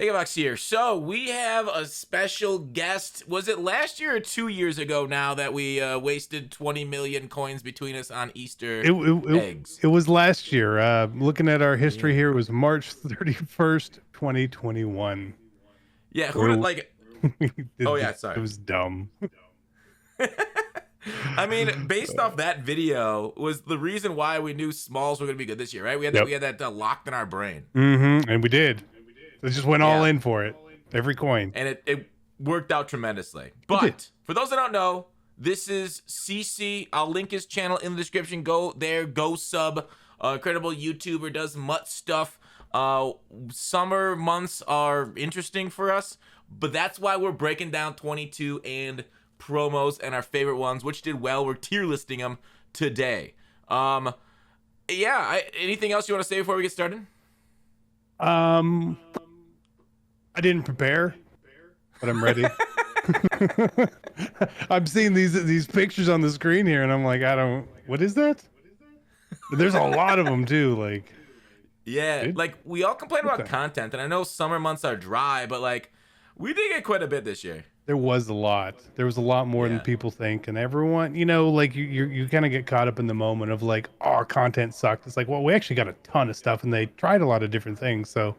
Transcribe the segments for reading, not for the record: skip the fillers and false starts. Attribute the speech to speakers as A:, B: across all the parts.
A: Hey, Vox here. So we have a special guest. Was it last year or 2 years ago now that we wasted 20 million coins between us on Easter eggs?
B: It was last year. Looking at our history
A: Yeah.
B: here, it was March 31st, 2021.
A: Yeah, who
B: Where
A: did like
B: we
A: Oh
B: did
A: yeah,
B: this. It
A: sorry.
B: was dumb.
A: I mean, based off that video was the reason why we knew Smalls were going to be good this year, right? We had
B: Yep.
A: that locked in our brain.
B: And we did. It just went all
A: Yeah.
B: in for it. Every coin.
A: And it worked out tremendously.
B: did.
A: But for those that don't know, this is CC. I'll link his channel in the description. Go there, go sub. Incredible YouTuber, does MUT stuff. Summer months are interesting for us, but that's why we're breaking down 22 and promos and our favorite ones, which did well. We're tier listing them today. Anything else you want to say before we get started?
B: I didn't prepare, but I'm ready. I'm seeing these pictures on the screen here, and I'm like, what is that? But there's a lot of them too. Like,
A: yeah,
B: dude,
A: like we all complain about
B: that?
A: content, and I know summer months are dry, but like we did get quite a bit this year.
B: there was a lot. There was a lot more than
A: Yeah.
B: people think, and everyone, like you kind of get caught up in the moment of like, oh, our content sucked. It's like, well, we actually got a ton of stuff, and they tried a lot of different things. So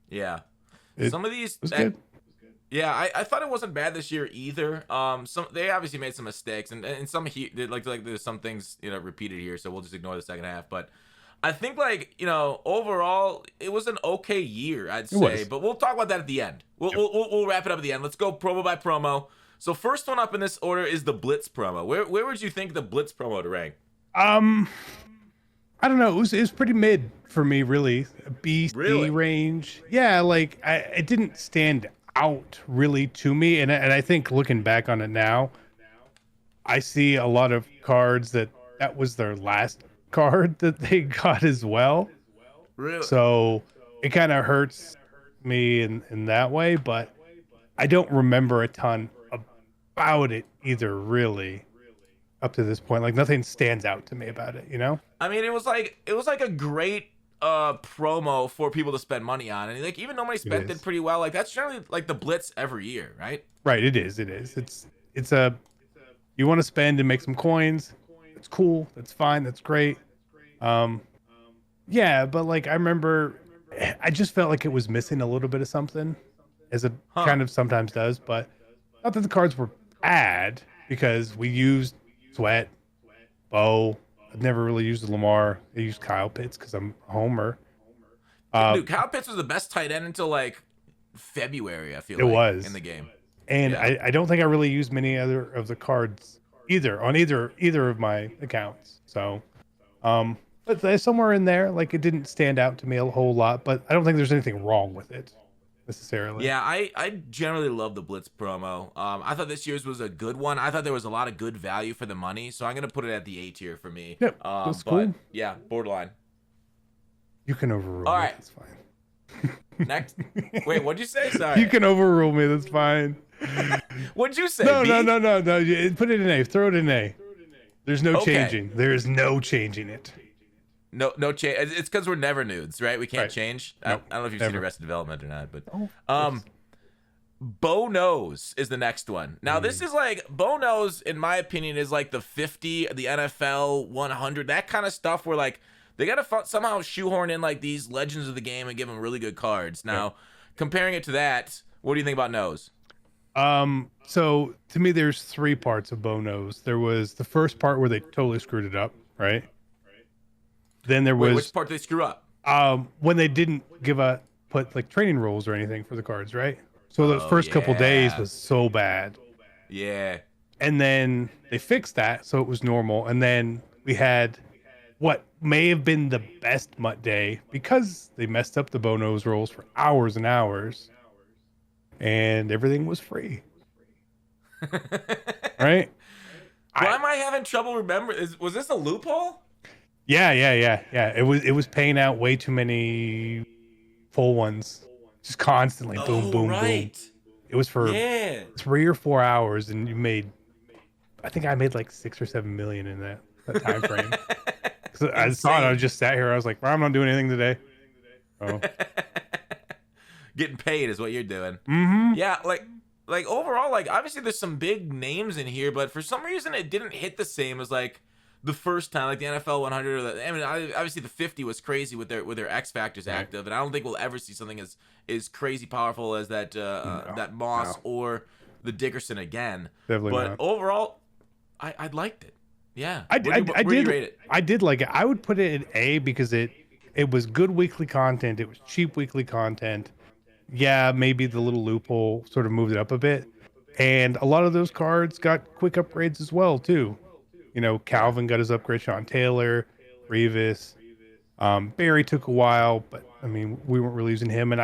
A: Yeah,
B: it
A: some of these
B: was good.
A: Yeah, I thought it wasn't bad this year either. They obviously made some mistakes, and some like there's some things repeated here, so we'll just ignore the second half. But I think overall it was an okay year, I'd say. But we'll talk about that at the end. We'll wrap it up at the end. Let's go promo by promo. So first one up in this order is the Blitz promo. Where would you think the Blitz promo to rank?
B: I don't know. It was pretty mid for me, really. B, C
A: Really?
B: range. Yeah, like it didn't stand out really to me, and I think looking back on it now, I see a lot of cards that was their last card that they got as well.
A: Really?
B: So it kind of hurts me in that way, but I don't remember a ton about it either, really, up to this point. Like nothing stands out to me about it,
A: I mean, it was like a great promo for people to spend money on, and like even though money spent did pretty well. Like that's generally like the Blitz every year, right?
B: Right. It is. It's a, you want to spend and make some coins. It's cool. That's fine. That's great. Yeah, but like I remember, I just felt like it was missing a little bit of something, as it kind of sometimes does. But not that the cards were bad, because we used Sweat, Bo. I've never really used Lamar. I used Kyle Pitts because I'm a homer.
A: Dude, Kyle Pitts was the best tight end until like February. I feel
B: It
A: like
B: was
A: in the game,
B: and
A: Yeah.
B: I don't think I really used many other of the cards on either of my accounts. So, but there's somewhere in there, like it didn't stand out to me a whole lot. But I don't think there's anything wrong with it necessarily.
A: Yeah, I generally love the Blitz promo. I thought this year's was a good one. I thought there was a lot of good value for the money, so I'm gonna put it at the A tier for me.
B: Yep, that's
A: but
B: cool.
A: yeah, borderline.
B: You can overrule
A: All
B: me.
A: right.
B: That's fine.
A: Next, wait, what'd you say? Sorry,
B: You can overrule me. That's fine.
A: What'd you say?
B: No,
A: B?
B: no. Put it in A. Throw it in A. There's no
A: Okay.
B: changing. There is no changing it.
A: No change. It's because we're never nudes, right? We can't
B: Right.
A: change.
B: Nope,
A: I don't know if you've
B: never.
A: seen Arrested Development or not, but
B: Yes.
A: Bo Knows is the next one. Now, this is like Bo Knows, in my opinion, is like the 50, the NFL 100, that kind of stuff where like they got to somehow shoehorn in like these legends of the game and give them really good cards. Now, comparing it to that, what do you think about Knows?
B: So to me, there's three parts of Bo Knows. There was the first part where they totally screwed it up, right? Then there
A: Wait,
B: was
A: which part did they screw up?
B: when they didn't put like training rules or anything for the cards, right? So those first couple days
A: yeah.
B: was so bad.
A: Yeah.
B: And then they fixed that, so it was normal. And then we had what may have been the best MUT day, because they messed up the Bo Knows rules for hours and hours, and everything was free. Right?
A: Why am I having trouble remembering? Was this a loophole?
B: Yeah. It was paying out way too many full ones, just constantly, boom, boom, boom. It was for 3 or 4 hours, and I think I made like 6 or 7 million in that time frame. I thought I just sat here. I was like, well, I'm not doing anything today. Oh,
A: getting paid is what you're doing.
B: Mm-hmm.
A: Yeah, like overall, like obviously there's some big names in here, but for some reason it didn't hit the same as like the first time, like the NFL 100. Or I mean, obviously the 50 was crazy with their X factors active, and I don't think we'll ever see something as crazy powerful as that that Moss or the Dickerson again.
B: Definitely
A: but
B: not.
A: overall, I liked it. Yeah,
B: I
A: where do you rate it?
B: I did like it. I would put it at A because it was good weekly content. It was cheap weekly content. Yeah, maybe the little loophole sort of moved it up a bit. And a lot of those cards got quick upgrades as well, too. You know, Calvin got his upgrade, Sean Taylor, Revis. Barry took a while, but I mean, we weren't really using him. And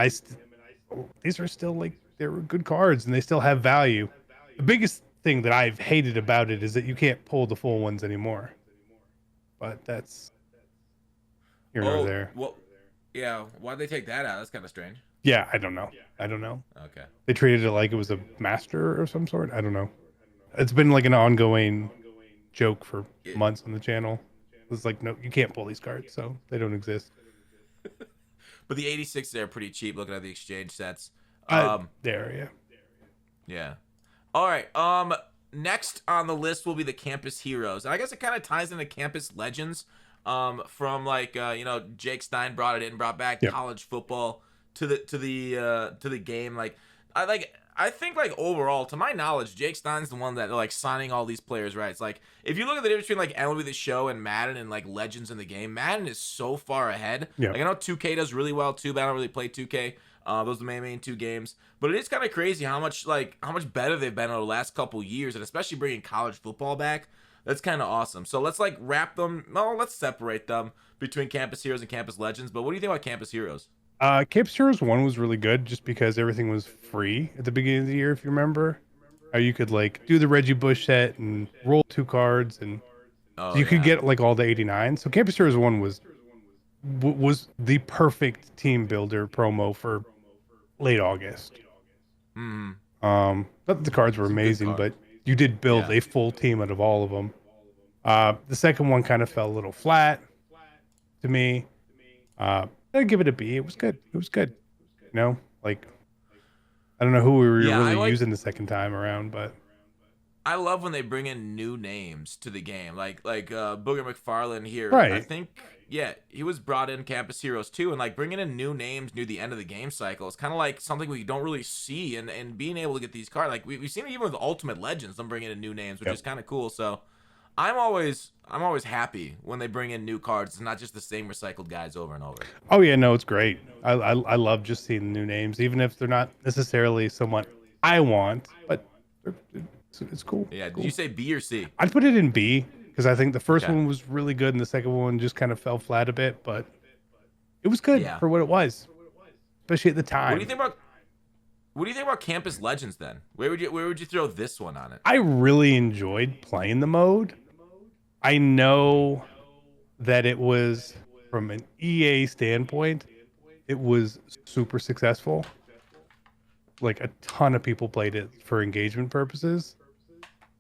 B: these are still like, they were good cards and they still have value. The biggest thing that I've hated about it is that you can't pull the full ones anymore. But that's here nor there.
A: Well, yeah, why'd they take that out? That's kind of strange.
B: Yeah, I don't know.
A: Okay.
B: They treated it like it was a master of some sort. I don't know. It's been like an ongoing joke for months on the channel. It's like, no, you can't pull these cards, so they don't exist.
A: But the 86s are pretty cheap looking at the exchange sets.
B: Yeah.
A: Yeah. All right. Next on the list will be the Campus Heroes. And I guess it kind of ties into Campus Legends. From like Jake Stein brought back college football to the game. Like I think like overall, to my knowledge, Jake Stein's the one that like signing all these players, right? It's like if you look at the difference between like MLB The Show and Madden and like Legends in the game, Madden is so far ahead.
B: Yeah.
A: Like I know 2K does really well too, but I don't really play 2K. Those are the main two games. But it is kind of crazy how much better they've been over the last couple years, and especially bringing college football back. That's kind of awesome. So let's like wrap them. No, let's separate them between Campus Heroes and Campus Legends. But what do you think about Campus Heroes?
B: Campus Heroes 1 was really good just because everything was free at the beginning of the year, if you remember. How you could like do the Reggie Bush set and roll 2 cards, and you could get like all the 89. So Campus Heroes 1 was the perfect team builder promo for late August. Not that the cards were amazing, but you did build a full team out of all of them. The second one kind of fell a little flat to me. I'd give it a B. It was good. You know, like I don't know who we were really using the second time around, but
A: I love when they bring in new names to the game, like Booger McFarlane here.
B: Right.
A: I think he was brought in Campus Heroes too, and like bringing in new names near the end of the game cycle is kind of like something we don't really see, and being able to get these cards, like we've seen it even with Ultimate Legends, them bringing in new names, which is kind of cool. So I'm always happy when they bring in new cards. It's not just the same recycled guys over and over.
B: Oh yeah, no, it's great. I love just seeing the new names, even if they're not necessarily someone I want, but it's cool.
A: Yeah.
B: It's cool.
A: Did you say B or C?
B: I'd put it in B because I think the first one was really good and the second one just kind of fell flat a bit, but it was good for what it was, especially at the time.
A: What do you think about Campus Legends then? Where would you throw this one on it?
B: I really enjoyed playing the mode. I know that it was, from an EA standpoint, it was super successful. Like a ton of people played it for engagement purposes.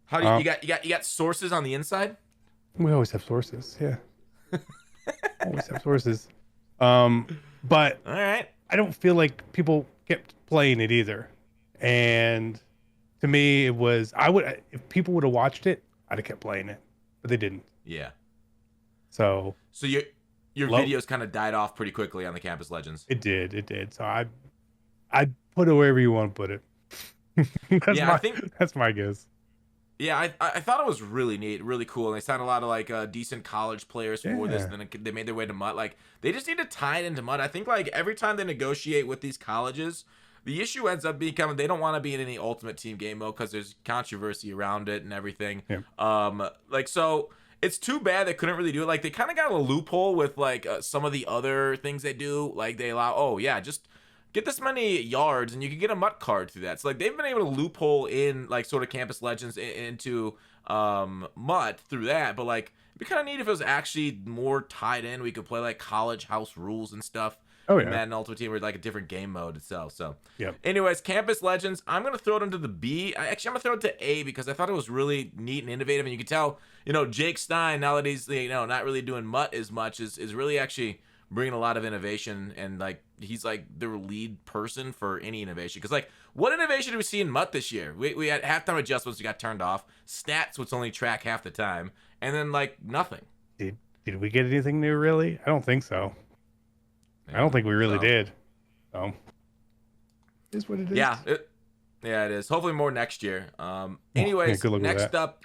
A: How do you got sources on the inside?
B: We always have sources, yeah. Always have sources. But
A: all right,
B: I don't feel like people kept playing it either. And to me, it was if people would have watched it, I'd have kept playing it, but they didn't.
A: Yeah.
B: So
A: your videos kind of died off pretty quickly on the Campus Legends.
B: It did. So I'd put it wherever you want to put it. That's my guess.
A: Yeah, I thought it was really neat, really cool, and they signed a lot of like decent college players for this, and then they made their way to MUT. Like they just need to tie it into MUT. I think like every time they negotiate with these colleges, the issue ends up becoming they don't want to be in any Ultimate Team game mode because there's controversy around it and everything. Yeah. So it's too bad they couldn't really do it. Like they kind of got a loophole with like some of the other things they do. Like they allow, just get this many yards and you can get a MUT card through that. So like they've been able to loophole in like sort of Campus Legends into MUT through that. But like it'd be kind of neat if it was actually more tied in. We could play like college house rules and stuff. Madden Ultimate Team or like a different game mode itself. So anyways, Campus Legends, I'm gonna throw it into the B. I'm gonna throw it to A because I thought it was really neat and innovative, and you could tell, Jake Stein, now that he's not really doing MUT as much, is really actually bringing a lot of innovation, and like he's like the lead person for any innovation. Because like, what innovation did we see in MUT this year? We had halftime adjustments that got turned off, stats which only track half the time, and then like nothing.
B: Did we get anything new really? I don't think so.
A: Yeah,
B: I don't think we really
A: so.
B: did. So it is what it is.
A: Yeah, it is. Hopefully more next year. Anyways,
B: good luck with
A: next
B: that.
A: up,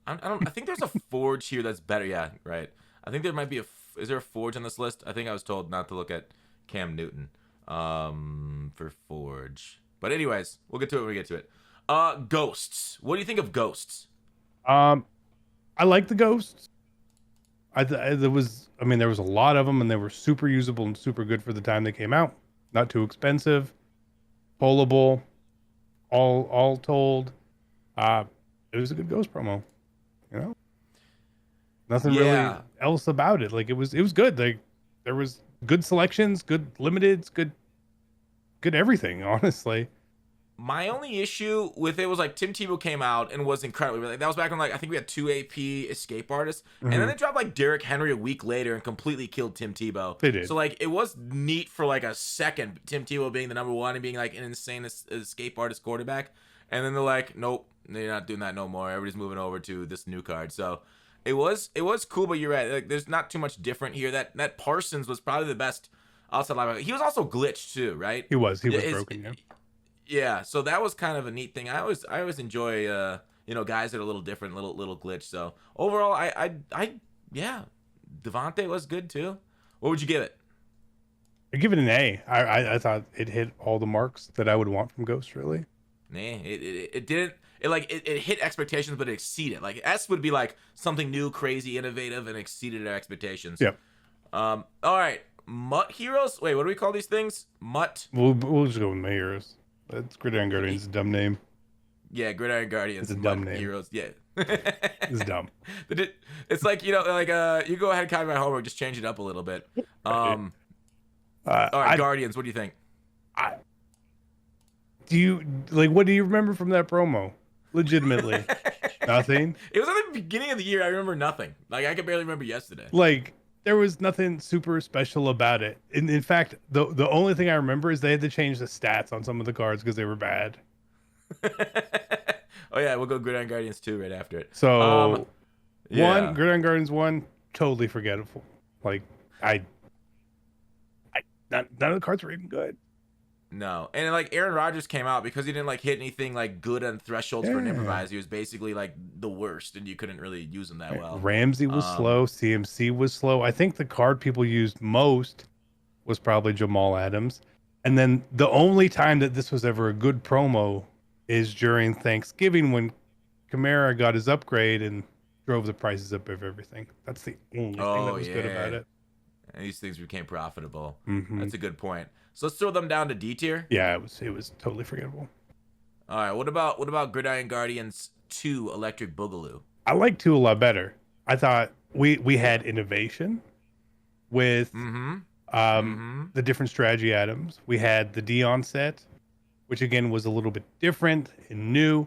A: I think there's a Forge here that's better. Yeah, right. I think there might be is there a Forge on this list? I think I was told not to look at Cam Newton for Forge. But anyways, we'll get to it when we get to it. Ghosts. What do you think of Ghosts?
B: I like the Ghosts. There was a lot of them, and they were super usable and super good for the time they came out. Not too expensive, pullable, all told. It was a good Ghost promo. You know, nothing really else about it. Like it was good. Like there was good selections, good limiteds, good everything. Honestly,
A: my only issue with it was like Tim Tebow came out and was incredible. Like, that was back when like I think we had 2 AP escape artists, and then they dropped like Derrick Henry a week later and completely killed Tim Tebow.
B: They did.
A: So like it was neat for like a second, Tim Tebow being the number one and being like an insane escape artist quarterback, and then they're like, nope, they're not doing that no more. Everybody's moving over to this new card. So it was cool, but you're right. Like there's not too much different here. That Parsons was probably the best outside linebacker. He was also glitched too, right?
B: He was broken. Yeah.
A: Yeah, so that was kind of a neat thing. I always enjoy guys that are a little different, little glitch. So overall, yeah, Devontae was good too. What would you give it?
B: I give it an A. I thought it hit all the marks that I would want from Ghost. Really.
A: Nah, it didn't. It hit expectations, but it exceeded. Like S would be like something new, crazy, innovative, and exceeded our expectations.
B: Yep.
A: All right, MUT heroes. Wait, what do we call these things? MUT.
B: We'll just go with my heroes. That's Gridiron Guardians. A dumb name.
A: Yeah, Gridiron Guardians.
B: It's a dumb name.
A: Heroes. Yeah.
B: It's dumb.
A: It's like you go ahead and copy my homework, just change it up a little bit. All right, Guardians. What do you think?
B: What do you remember from that promo? Legitimately, nothing.
A: It was at the beginning of the year. I remember nothing. Like I could barely remember yesterday.
B: Like there was nothing super special about it. In fact, the only thing I remember is they had to change the stats on some of the cards because they were bad.
A: Oh yeah, we'll go Gridiron Guardians 2 right after it.
B: So Gridiron Guardians 1, totally forgettable. Like none of the cards were even good.
A: No, and like Aaron Rodgers came out because he didn't like hit anything like good on thresholds for an improvise. He was basically like the worst, and you couldn't really use him that well.
B: Ramsey was slow. CMC was slow. I think the card people used most was probably Jamal Adams. And then the only time that this was ever a good promo is during Thanksgiving when Kamara got his upgrade and drove the prices up of everything. That's the only thing that was good about it.
A: And these things became profitable.
B: Mm-hmm.
A: That's a good point. So let's throw them down to D tier.
B: Yeah, it was totally forgettable.
A: All right, what about Gridiron Guardians 2 Electric Boogaloo?
B: I like 2 a lot better. I thought we had innovation with the different strategy items. We had the Dion set, which again was a little bit different and new.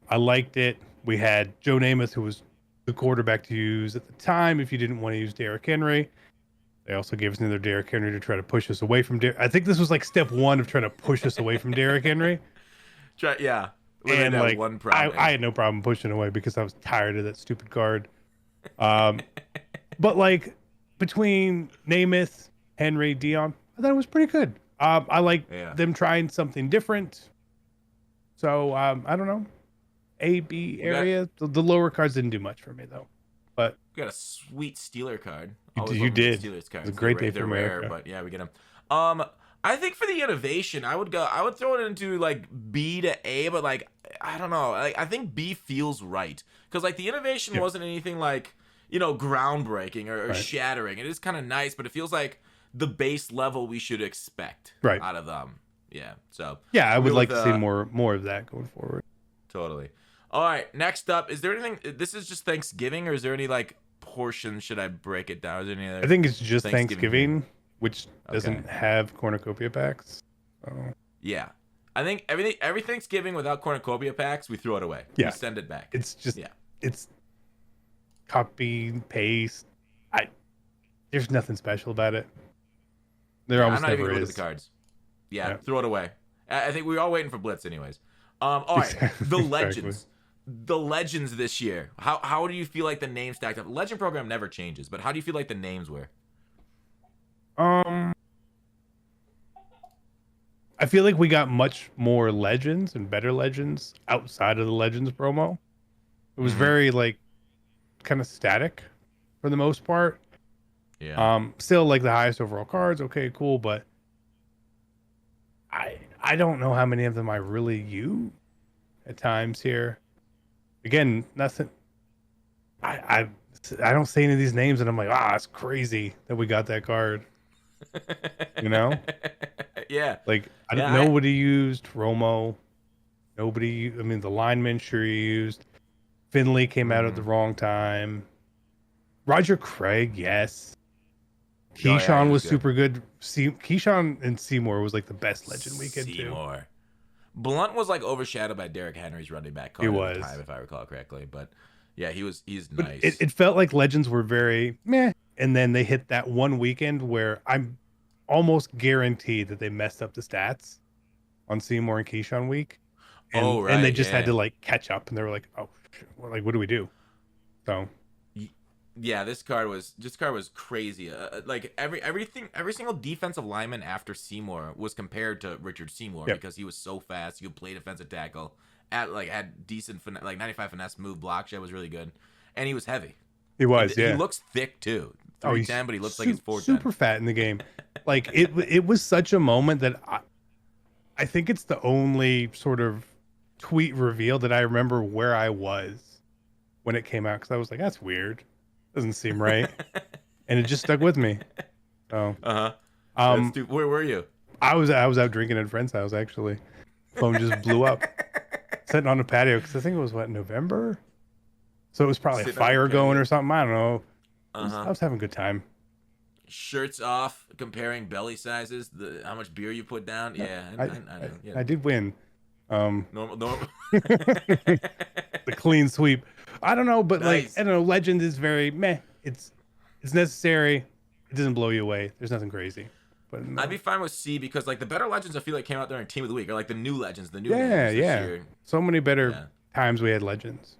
B: I liked it. We had Joe Namath, who was the quarterback to use at the time if you didn't want to use Derrick Henry. They also gave us another Derrick Henry to try to push us away from Derrick. I think this was like step 1 of trying to push us away from Derrick Henry.
A: Yeah.
B: And like,
A: one problem.
B: I had no problem pushing away because I was tired of that stupid card. But like between Namath, Henry, Dion, I thought it was pretty good. I like them trying something different. So I don't know. A, B area. The lower cards didn't do much for me though. But
A: we got a sweet Steeler card.
B: You did.
A: Steelers cards.
B: It's a great day for America.
A: Rare, but yeah, we get them. I think for the innovation, I would throw it into like B to A, but like I don't know. I think B feels right because like the innovation wasn't anything like groundbreaking or shattering. It is kind of nice, but it feels like the base level we should expect out of them. Yeah. So
B: yeah, I would like to see more of that going forward.
A: Totally. All right. Next up, is there anything? This is just Thanksgiving, or is there any like portion? Should I break it down? Is there any other?
B: I think it's just Thanksgiving, which doesn't have cornucopia packs. So.
A: Yeah, I think every Thanksgiving without cornucopia packs, we throw it away.
B: Yeah,
A: we send it back.
B: It's just it's copy paste. There's nothing special about it. There
A: Yeah, I'm
B: almost
A: not even
B: never
A: gonna look at the
B: is.
A: cards. Yeah,
B: Yeah.
A: throw it away. I think we're all waiting for Blitz, anyways. All right, the
B: Exactly.
A: legends this year. How do you feel like the name stacked up? Legend program never changes, but how do you feel like the names were?
B: Um, I feel like we got much more legends and better legends outside of the legends promo. It was
A: Mm-hmm.
B: very like kind of static for the most part.
A: Yeah.
B: Still like the highest overall cards. Okay, cool, but I don't know how many of them I really use at times here. Again, nothing. I I don't say any of these names, and I'm like, it's crazy that we got that card. You know,
A: Yeah.
B: like
A: Yeah.
B: nobody used Romo. Nobody. I mean, the lineman sure used. Finley came out at the
A: Mm-hmm.
B: wrong time. Roger Craig, yes.
A: Oh yeah, he
B: Keyshawn
A: was
B: was
A: good.
B: super good. Keyshawn and Seymour was like the best legend weekend too.
A: Seymour. Blunt was like overshadowed by Derrick Henry's running back
B: It
A: card at the time,
B: was,
A: if I recall correctly. But yeah, he's
B: but it,
A: nice.
B: it felt like legends were very meh, and then they hit that one weekend where I'm almost guaranteed that they messed up the stats on Seymour and Keyshawn week,
A: Oh
B: and they
A: right,
B: just had
A: yeah.
B: to like catch up, and they were like, oh, shit, well, like what do we do? So
A: Y- Yeah, this card was crazy. Like every single defensive lineman after Seymour was compared to Richard Seymour
B: yeah,
A: because he was so fast. He could play defensive tackle, had decent like 95 finesse, move, block shit was really good, and he was heavy.
B: he was,
A: He
B: yeah.
A: looks thick too,
B: Oh, he's
A: 310, but he looks like he's 410.
B: super fat in the game. Like it was such a moment that I think it's the only sort of tweet reveal that I remember where I was when it came out because I was like, that's weird. Doesn't seem right. And it just stuck with me. So
A: Uh-huh.
B: um
A: Where were you?
B: I was out drinking at a friend's house actually. Phone just blew up. Sitting on the patio because I think it was November? So it was probably a
A: Sitting on the
B: fire going
A: patio.
B: or something. I don't know.
A: Uh-huh.
B: I was having a good time.
A: Shirts off, comparing belly sizes, how much beer you put down. Yeah,
B: I
A: I know. Yeah.
B: I did win.
A: Normal.
B: The clean sweep. I don't know, but like I
A: Nice.
B: don't know. Legend is very meh. It's necessary. It doesn't blow you away. There's nothing crazy. But no.
A: I'd be fine with C because like the better legends I feel like came out during Team of the Week or like the new legends, the new
B: Yeah,
A: names this
B: yeah.
A: year.
B: So many better
A: Yeah.
B: times we had legends.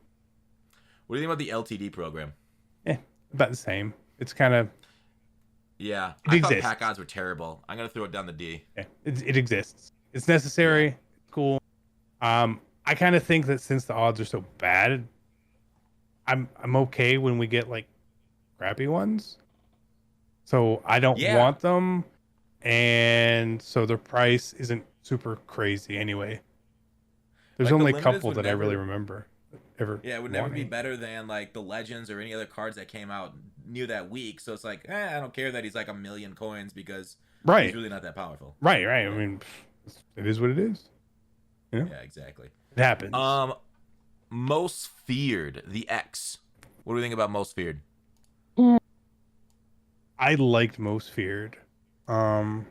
A: What do you think about the LTD program?
B: About the same. It's kind of
A: Yeah,
B: it
A: I thought
B: exists.
A: pack odds were terrible. I'm gonna throw it down the D.
B: Yeah, it exists. It's
A: Yeah.
B: necessary. It's cool. I kind of think that since the odds are so bad, I'm okay when we get like crappy ones. So I don't
A: Yeah.
B: want them, and so the price isn't super crazy anyway. There's
A: Like the
B: only a
A: limiteds
B: couple
A: would
B: that I really
A: never.
B: remember ever
A: Yeah, it would never be
B: wanting.
A: better than like the legends or any other cards that came out near that week. So it's like, I don't care that he's like a million coins because he's
B: Right,
A: really not that powerful.
B: right. I
A: Yeah.
B: mean, it is what it is. You know,
A: Yeah, exactly.
B: it happens.
A: Um, most feared, the X. What do we think about most feared?
B: I liked Most Feared. Um,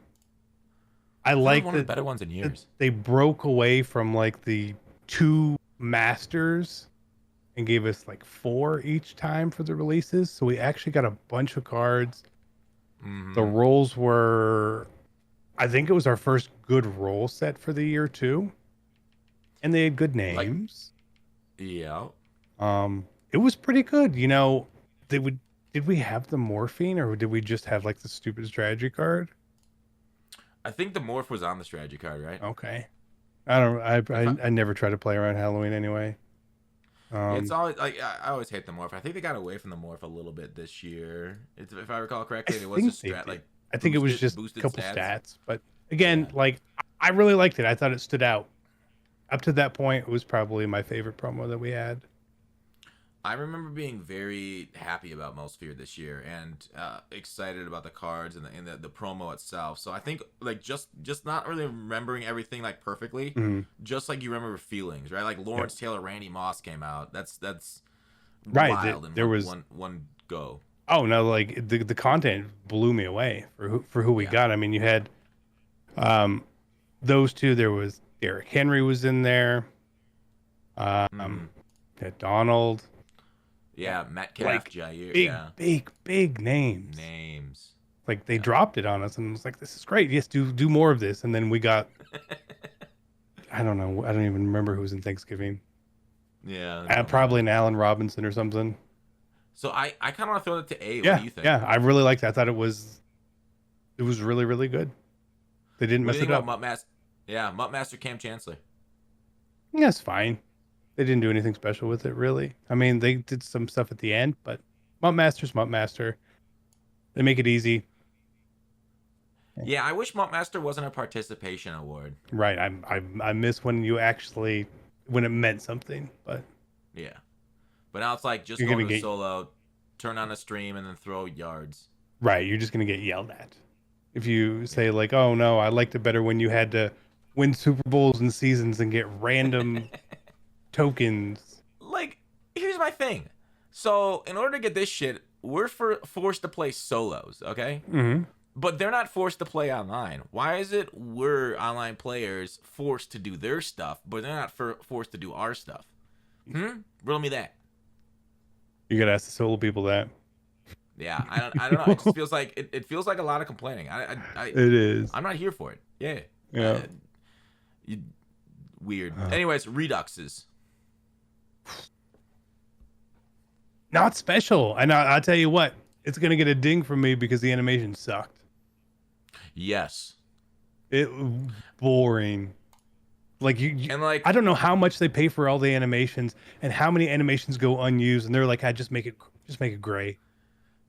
B: I
A: I thought it was
B: like
A: one of the better ones in
B: that
A: years.
B: they broke away from like the two masters and gave us like four each time for the releases. So we actually got a bunch of cards. The
A: Mm-hmm.
B: rolls were, I think it was our first good roll set for the year too, and they had good
A: Like,
B: names.
A: yeah.
B: It was pretty good. You know, they would. Did we have the morphine or did we just have like the stupid strategy card?
A: I think the morph was on the strategy card, right?
B: Okay. I don't.
A: If I,
B: I never try to play around Halloween anyway.
A: it's
B: Um,
A: always like I always hate the morph. I think they got away from the morph a little bit this year. If I recall
B: I
A: correctly, it was
B: think
A: just
B: they did.
A: like
B: I think it was just a
A: boosted
B: couple
A: stats.
B: stats, but again,
A: Yeah.
B: like I really liked it. I thought it stood out. Up to that point, it was probably my favorite promo that we had.
A: I remember being very happy about Most Feared this year and excited about the cards and the promo itself. So I think like just not really remembering everything like perfectly,
B: Mhm.
A: just like you remember feelings, right? Like
B: Yep.
A: Lawrence Taylor, Randy Moss came out. That's
B: Right.
A: wild in
B: There was.
A: one go.
B: Oh no! Like the content blew me away for who we
A: Yeah.
B: got. I mean, you had um those two. There was Derrick Henry was in there.
A: Mm-hmm.
B: You had Donald.
A: Yeah, Metcalf,
B: Like
A: Jair.
B: big,
A: Yeah,
B: big, big names.
A: names.
B: Like they dropped it on us, and it was like, this is great. Yes, do more of this. And then we got, I don't know, I don't even remember who was in Thanksgiving.
A: Yeah.
B: Probably an Allen Robinson or something.
A: So I kind of want to throw that to A.
B: Yeah,
A: What do you think?
B: yeah, I really liked it. I thought it was really, really good. They didn't
A: What do
B: mess
A: you
B: it
A: think
B: up.
A: about MUT Master Cam Chancellor?
B: Yeah, it's fine. They didn't do anything special with it, really. I mean, they did some stuff at the end, but Mutt Master's Mutt Master. They make it easy.
A: Yeah, I wish MUT Master wasn't a participation award.
B: Right. I miss when when it meant something, but
A: Yeah. But now it's like just
B: You're
A: go
B: gonna
A: to
B: get-
A: solo, turn on a stream, and then throw yards.
B: right, you're just gonna get yelled at if you say like, "Oh no, I liked it better when you had to win Super Bowls and seasons and get random tokens."
A: Like, here's my thing. So, in order to get this shit, we're forced to play solos, okay?
B: Mm-hmm.
A: But they're not forced to play online. Why is it we're online players forced to do their stuff, but they're not forced to do our stuff? Riddle me that.
B: You gotta ask the solo people that.
A: Yeah, I don't know. It just feels like it feels like a lot of complaining.
B: It is.
A: I'm not here for it. Yeah.
B: Yeah.
A: Weird. Anyways, reduxes.
B: Not special. And I'll tell you what, it's gonna get a ding from me because the animation sucked.
A: Yes.
B: It boring. Like
A: And like
B: I don't know how much they pay for all the animations and how many animations go unused, and they're like, "I just make it gray."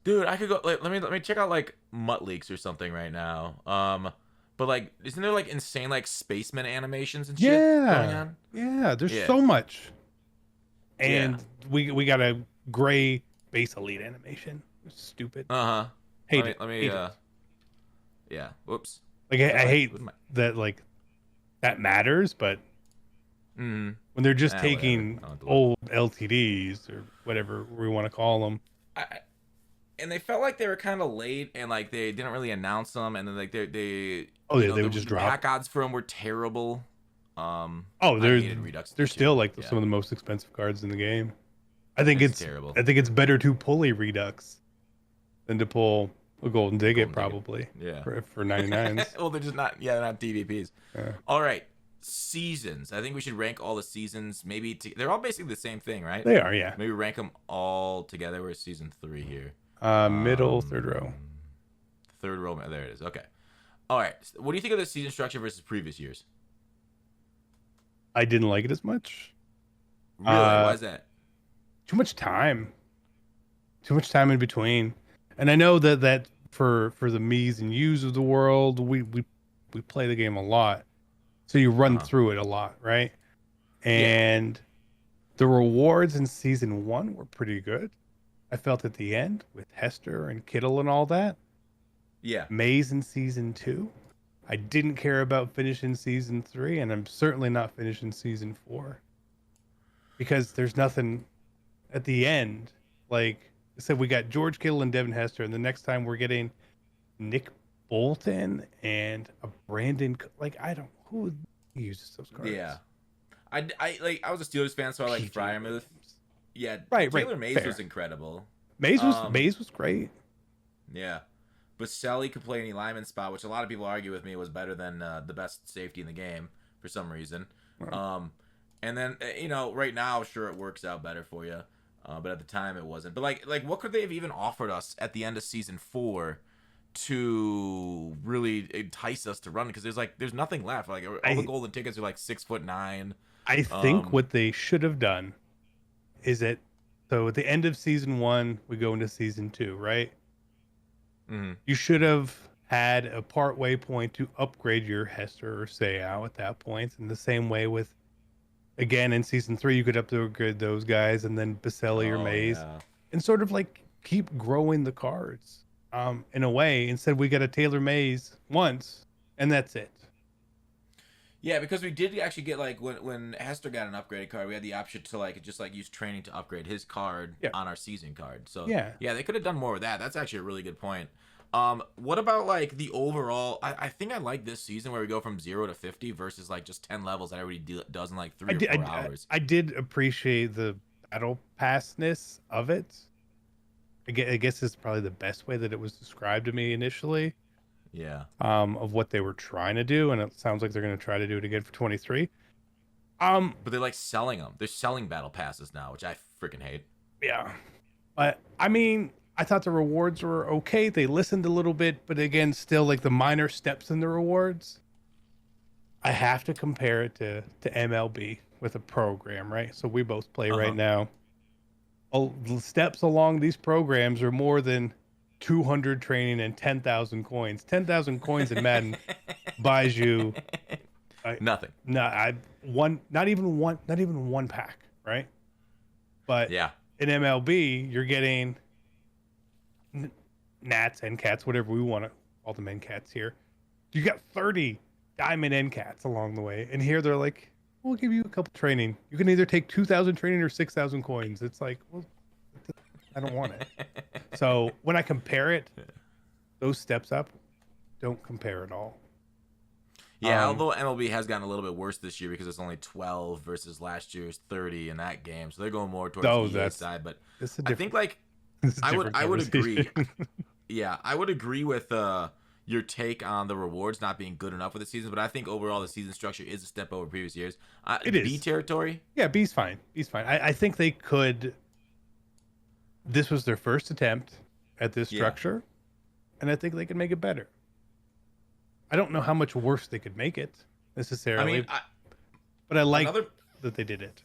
A: dude, I could go like let me check out like MUT leaks or something right now. But like isn't there like insane like spaceman animations and shit going on?
B: Yeah, there's
A: Yeah.
B: so much. And we got a gray base elite animation. It's stupid.
A: Uh-huh.
B: Hate
A: Let
B: it.
A: me
B: Hate it.
A: yeah. Whoops.
B: Like I hate
A: With my-
B: that like that matters, but
A: Mhm.
B: when they're just
A: Whatever.
B: taking
A: I don't have to look.
B: old LTDs or whatever we want to call them.
A: And they felt like they were kind of late, and like they didn't really announce them, and then like they
B: Oh, yeah,
A: know,
B: they
A: the
B: would just drop.
A: back odds for them were terrible.
B: Oh,
A: I
B: they're
A: hated Redux
B: they're
A: too.
B: still like
A: Yeah.
B: some of the most expensive cards in the game. I think
A: It's
B: it's
A: terrible.
B: I think it's better to pull a Redux than to pull a Golden Digit,
A: Golden Digit.
B: probably.
A: Yeah.
B: For 99s.
A: Well, they're just not. Yeah, they're not DVPs.
B: Yeah.
A: All right, seasons. I think we should rank all the seasons. Maybe they're all basically the same thing, right?
B: They are, yeah.
A: Maybe rank them all together. We're season 3 here.
B: Middle, third row.
A: Third row. There it is. Okay. All right. What do you think of the season structure versus previous years?
B: I didn't like it as much.
A: Really? Why is that?
B: Too much time. Too much time in between. And I know that for the me's and you's of the world, we play the game a lot. So you run through it a lot, right? And the rewards in season 1 were pretty good. I felt at the end with Hester and Kittle and all that.
A: Yeah.
B: Maze in season 2. I didn't care about finishing season 3, and I'm certainly not finishing season 4. Because there's nothing at the end. Like I said, we got George Kittle and Devin Hester, and the next time we're getting Nick Bolton and a Brandon. Like, I don't who uses those cards.
A: Yeah. I was a Steelers fan, so I like Fryermuth. Yeah.
B: Right,
A: Taylor
B: right,
A: Mays
B: fair.
A: was incredible.
B: Maze was great.
A: Yeah. Baselli could play any lineman spot, which a lot of people argue with me was better than the best safety in the game for some reason.
B: Right.
A: And then right now, sure, it works out better for you, but at the time it wasn't. But like, what could they have even offered us at the end of season 4 to really entice us to run? Because there's nothing left. Like all the golden tickets are like 6'9".
B: I think what they should have done is at the end of season 1, we go into season 2, right?
A: Mm-hmm.
B: You should have had a partway point to upgrade your Hester or Seiyao at that point. In the same way with, again, in season 3, you could upgrade those guys, and then Baselli or Maze, and sort of like keep growing the cards. In a way, instead we got a Taylor Maze once, and that's it.
A: Yeah, because we did actually get like when Hester got an upgraded card, we had the option to just use training to upgrade his card on our season card. So yeah, they could have done more with that. That's actually a really good point. What about like the overall? I think I like this season where we go from 0 to 50 versus like just 10 levels that everybody does in like 3 or 4 hours.
B: I did appreciate the battle passness of it. I guess is probably the best way that it was described to me initially,
A: Yeah.
B: of what they were trying to do, and it sounds like they're going to try to do it again for 23.
A: But they're like selling them. They're selling battle passes now, which I freaking hate.
B: Yeah, but I mean, I thought the rewards were okay. They listened a little bit, but again, still like the minor steps in the rewards. I have to compare it to MLB with a program, right? So we both play right now. The steps along these programs are more than 200 training and 10,000 coins. 10,000 coins in Madden buys you
A: nothing.
B: Not even one pack, right? But
A: yeah,
B: in MLB, you're getting Nats and Cats, whatever we want to call them, end cats here. You got 30 diamond end cats along the way, and here they're like, we'll give you a couple training. You can either take 2,000 training or 6,000 coins. It's like, well, I don't want it. So when I compare it, those steps up don't compare at all.
A: Yeah, although MLB has gotten a little bit worse this year because it's only 12 versus last year's 30 in that game, so they're going more towards the EA side. But I think like I would agree. Yeah, I would agree with your take on the rewards not being good enough for the season, but I think overall the season structure is a step over previous years.
B: It is
A: B territory.
B: Yeah, B's fine. B's fine. I think they could. This was their first attempt at this structure, and I think they can make it better. I don't know how much worse they could make it necessarily, but I like that they did it.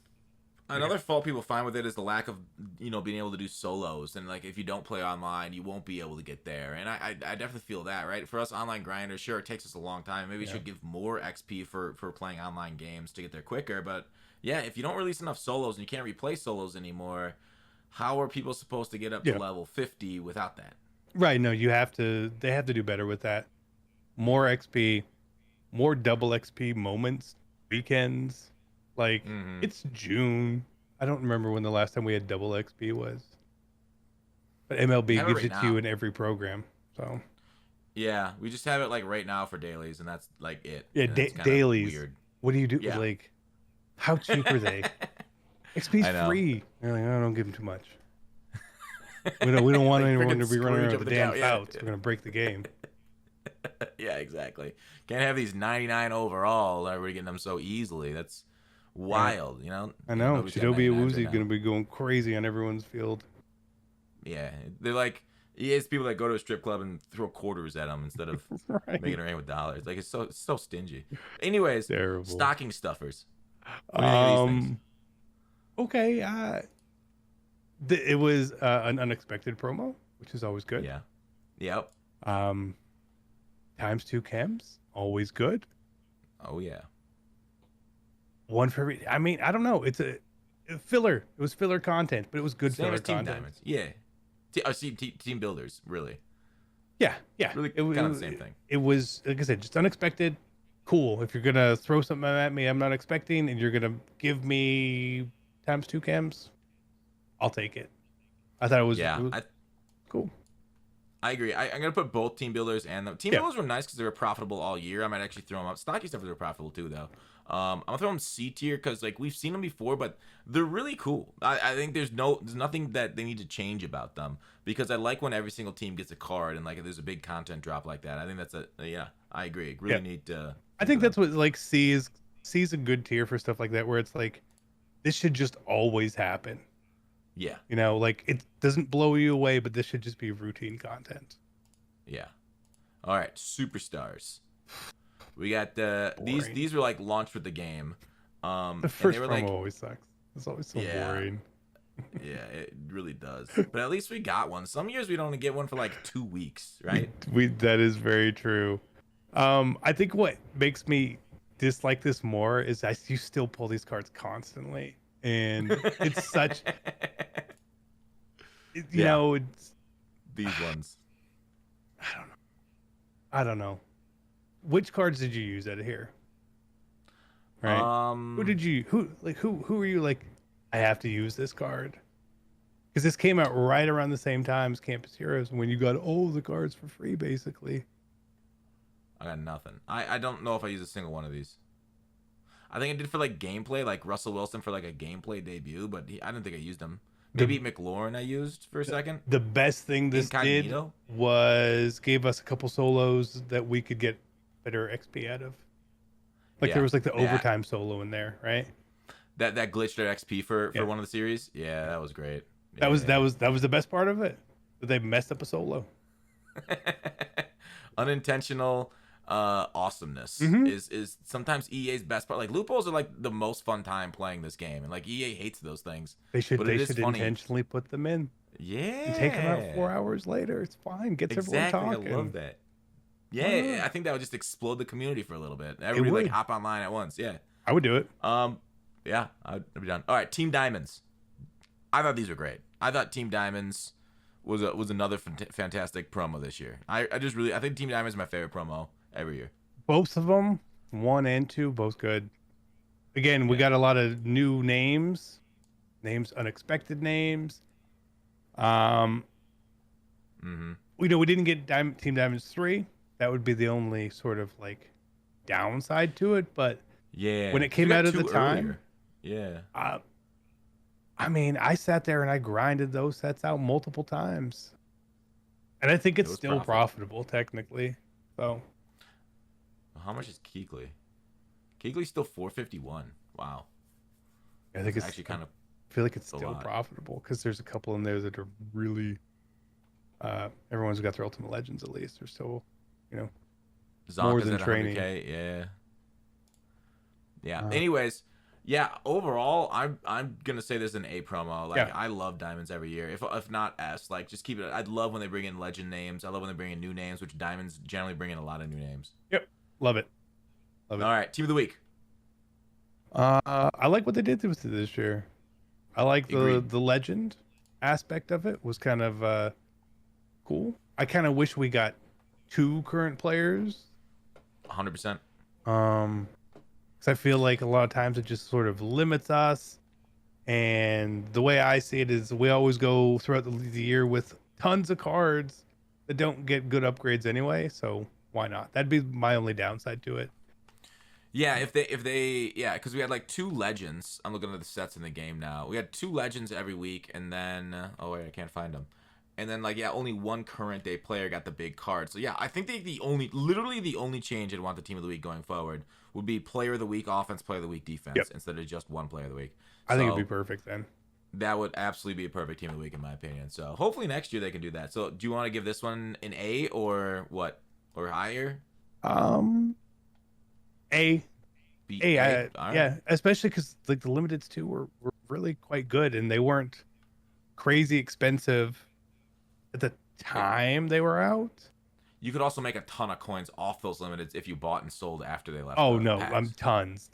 A: Another fault people find with it is the lack of, being able to do solos. And, like, if you don't play online, you won't be able to get there. And I definitely feel that, right? For us online grinders, sure, it takes us a long time. Maybe we should give more XP for playing online games to get there quicker. But, yeah, if you don't release enough solos and you can't replay solos anymore, how are people supposed to get up to level 50 without that?
B: Right, no, they have to do better with that. More XP, more double XP moments, weekends. Like, it's June. I don't remember when the last time we had double XP was. But MLB gives it to you in every program. So
A: yeah, we just have it like right now for dailies, and that's like it.
B: Yeah, dailies. Weird. What do you do? Yeah. Like, how cheap are they? XP's free. You're like, I don't give them too much. We don't want anyone to be running around with the damn pouts. We're gonna break the game.
A: Yeah, exactly. Can't have these 99 overall. We're getting them so easily. That's wild,
B: I know. Shinobi Awuzi's going to be going crazy on everyone's field.
A: Yeah, they're like it's people that go to a strip club and throw quarters at them instead of making it rain with dollars. Like it's so stingy. Anyways, terrible. Stocking stuffers.
B: Okay. It was an unexpected promo, which is always good.
A: Yeah. Yep.
B: Times 2 chems, always good.
A: Oh yeah.
B: One for every. I mean, I don't know. It's a filler. It was filler content, but it was good filler content.
A: Diamonds. Yeah. Team builders, really.
B: Yeah.
A: Really, kind of the same thing.
B: It was, like I said, just unexpected. Cool. If you're gonna throw something at me, I'm not expecting, and you're gonna give me times 2 chems, I'll take it. I thought it was cool.
A: I agree. I'm gonna put both team builders and the team builders were nice because they were profitable all year. I might actually throw them up. Stocky stuff were profitable too, though. I'm gonna throw them C tier because like we've seen them before, but they're really cool. I think there's nothing that they need to change about them because I like when every single team gets a card and like there's a big content drop like that. I think that's I agree. Really neat.
B: I think that's what like C's a good tier for stuff like that where it's like this should just always happen.
A: Yeah.
B: Like it doesn't blow you away, but this should just be routine content.
A: Yeah. All right, superstars. We got these were like launched with the game.
B: The first promo always sucks. It's always so boring.
A: Yeah, it really does. But at least we got one. Some years we don't get one for like 2 weeks, right?
B: That is very true. I think what makes me dislike this more is you still pull these cards constantly, and it's such. It's
A: these ones.
B: I don't know. Which cards did you use out of here? Right. Who were you like? I have to use this card because this came out right around the same time as Campus Heroes when you got all the cards for free, basically.
A: I got nothing. I don't know if I used a single one of these. I think I did for like gameplay, like Russell Wilson for like a gameplay debut, but I didn't think I used him. Maybe McLaurin I used for a second.
B: The best thing this
A: Incognito?
B: did was gave us a couple solos that we could get better XP out of. Like
A: Yeah.
B: there was like the
A: Yeah.
B: overtime solo in there, right?
A: That glitched their XP for
B: Yeah.
A: one of the series. Yeah, that was great.
B: That was the best part of it. That they messed up a solo.
A: Unintentional awesomeness
B: Mhm.
A: is sometimes EA's best part. Like loopholes are like the most fun time playing this game, and like EA hates those things.
B: They should
A: But it is funny.
B: intentionally put them in.
A: Yeah.
B: And take them out 4 hours later. It's fine. Gets
A: Exactly.
B: everyone talking.
A: I love that. Yeah,
B: Yeah.
A: I think that would just explode the community for a little bit. Everybody like
B: would.
A: hop online at once. Yeah.
B: I would do it.
A: Yeah, I'd be done. All right, Team Diamonds. I thought these were great. I thought Team Diamonds was another fantastic promo this year. I think Team Diamonds is my favorite promo every year.
B: Both of them, 1 and 2, both good. Again, we got a lot of new names, unexpected names. We didn't get Team Diamonds 3. That would be the only sort of like downside to it. But
A: yeah,
B: when it came out at the time,
A: yeah.
B: I mean, I sat there and I grinded those sets out multiple times, and I think it's still profitable technically. So,
A: how much is Keekly? Keekly's still 451. Wow.
B: I think it's
A: actually kind of.
B: I feel like it's still profitable because there's a couple in there that are really. Everyone's got their Ultimate Legends at least. They're still, more than training.
A: Yeah. Anyways, yeah. Overall, I'm gonna say this is an A promo. Like I love Diamonds every year. If not S, like just keep it. I'd love when they bring in legend names. I love when they bring in new names, which Diamonds generally bring in a lot of new names.
B: Yep. Love it.
A: All right, Team of the Week.
B: I like what they did with it this year. I like the legend aspect of it was kind of cool. I kind of wish we got 2 current players.
A: 100%.
B: Because I feel like a lot of times it just sort of limits us. And the way I see it is we always go throughout the year with tons of cards that don't get good upgrades anyway. So why not? That'd be my only downside to it.
A: Yeah, if they because we had like 2 legends. I'm looking at the sets in the game now. We had 2 legends every week, and then I can't find them. And then only 1 current day player got the big card. So yeah, I think the only change I'd want the Team of the Week going forward would be Player of the Week offense, Player of the Week defense instead of just 1 Player of the Week.
B: I think it'd be perfect then.
A: That would absolutely be a perfect Team of the Week in my opinion. So hopefully next year they can do that. So do you want to give this one an A or what? Or higher?
B: A.
A: B,
B: A.
A: Right.
B: Yeah, especially because like the limiteds too were really quite good, and they weren't crazy expensive at the time they were out.
A: You could also make a ton of coins off those limiteds if you bought and sold after they left.
B: Oh no,
A: packs.
B: I'm tons.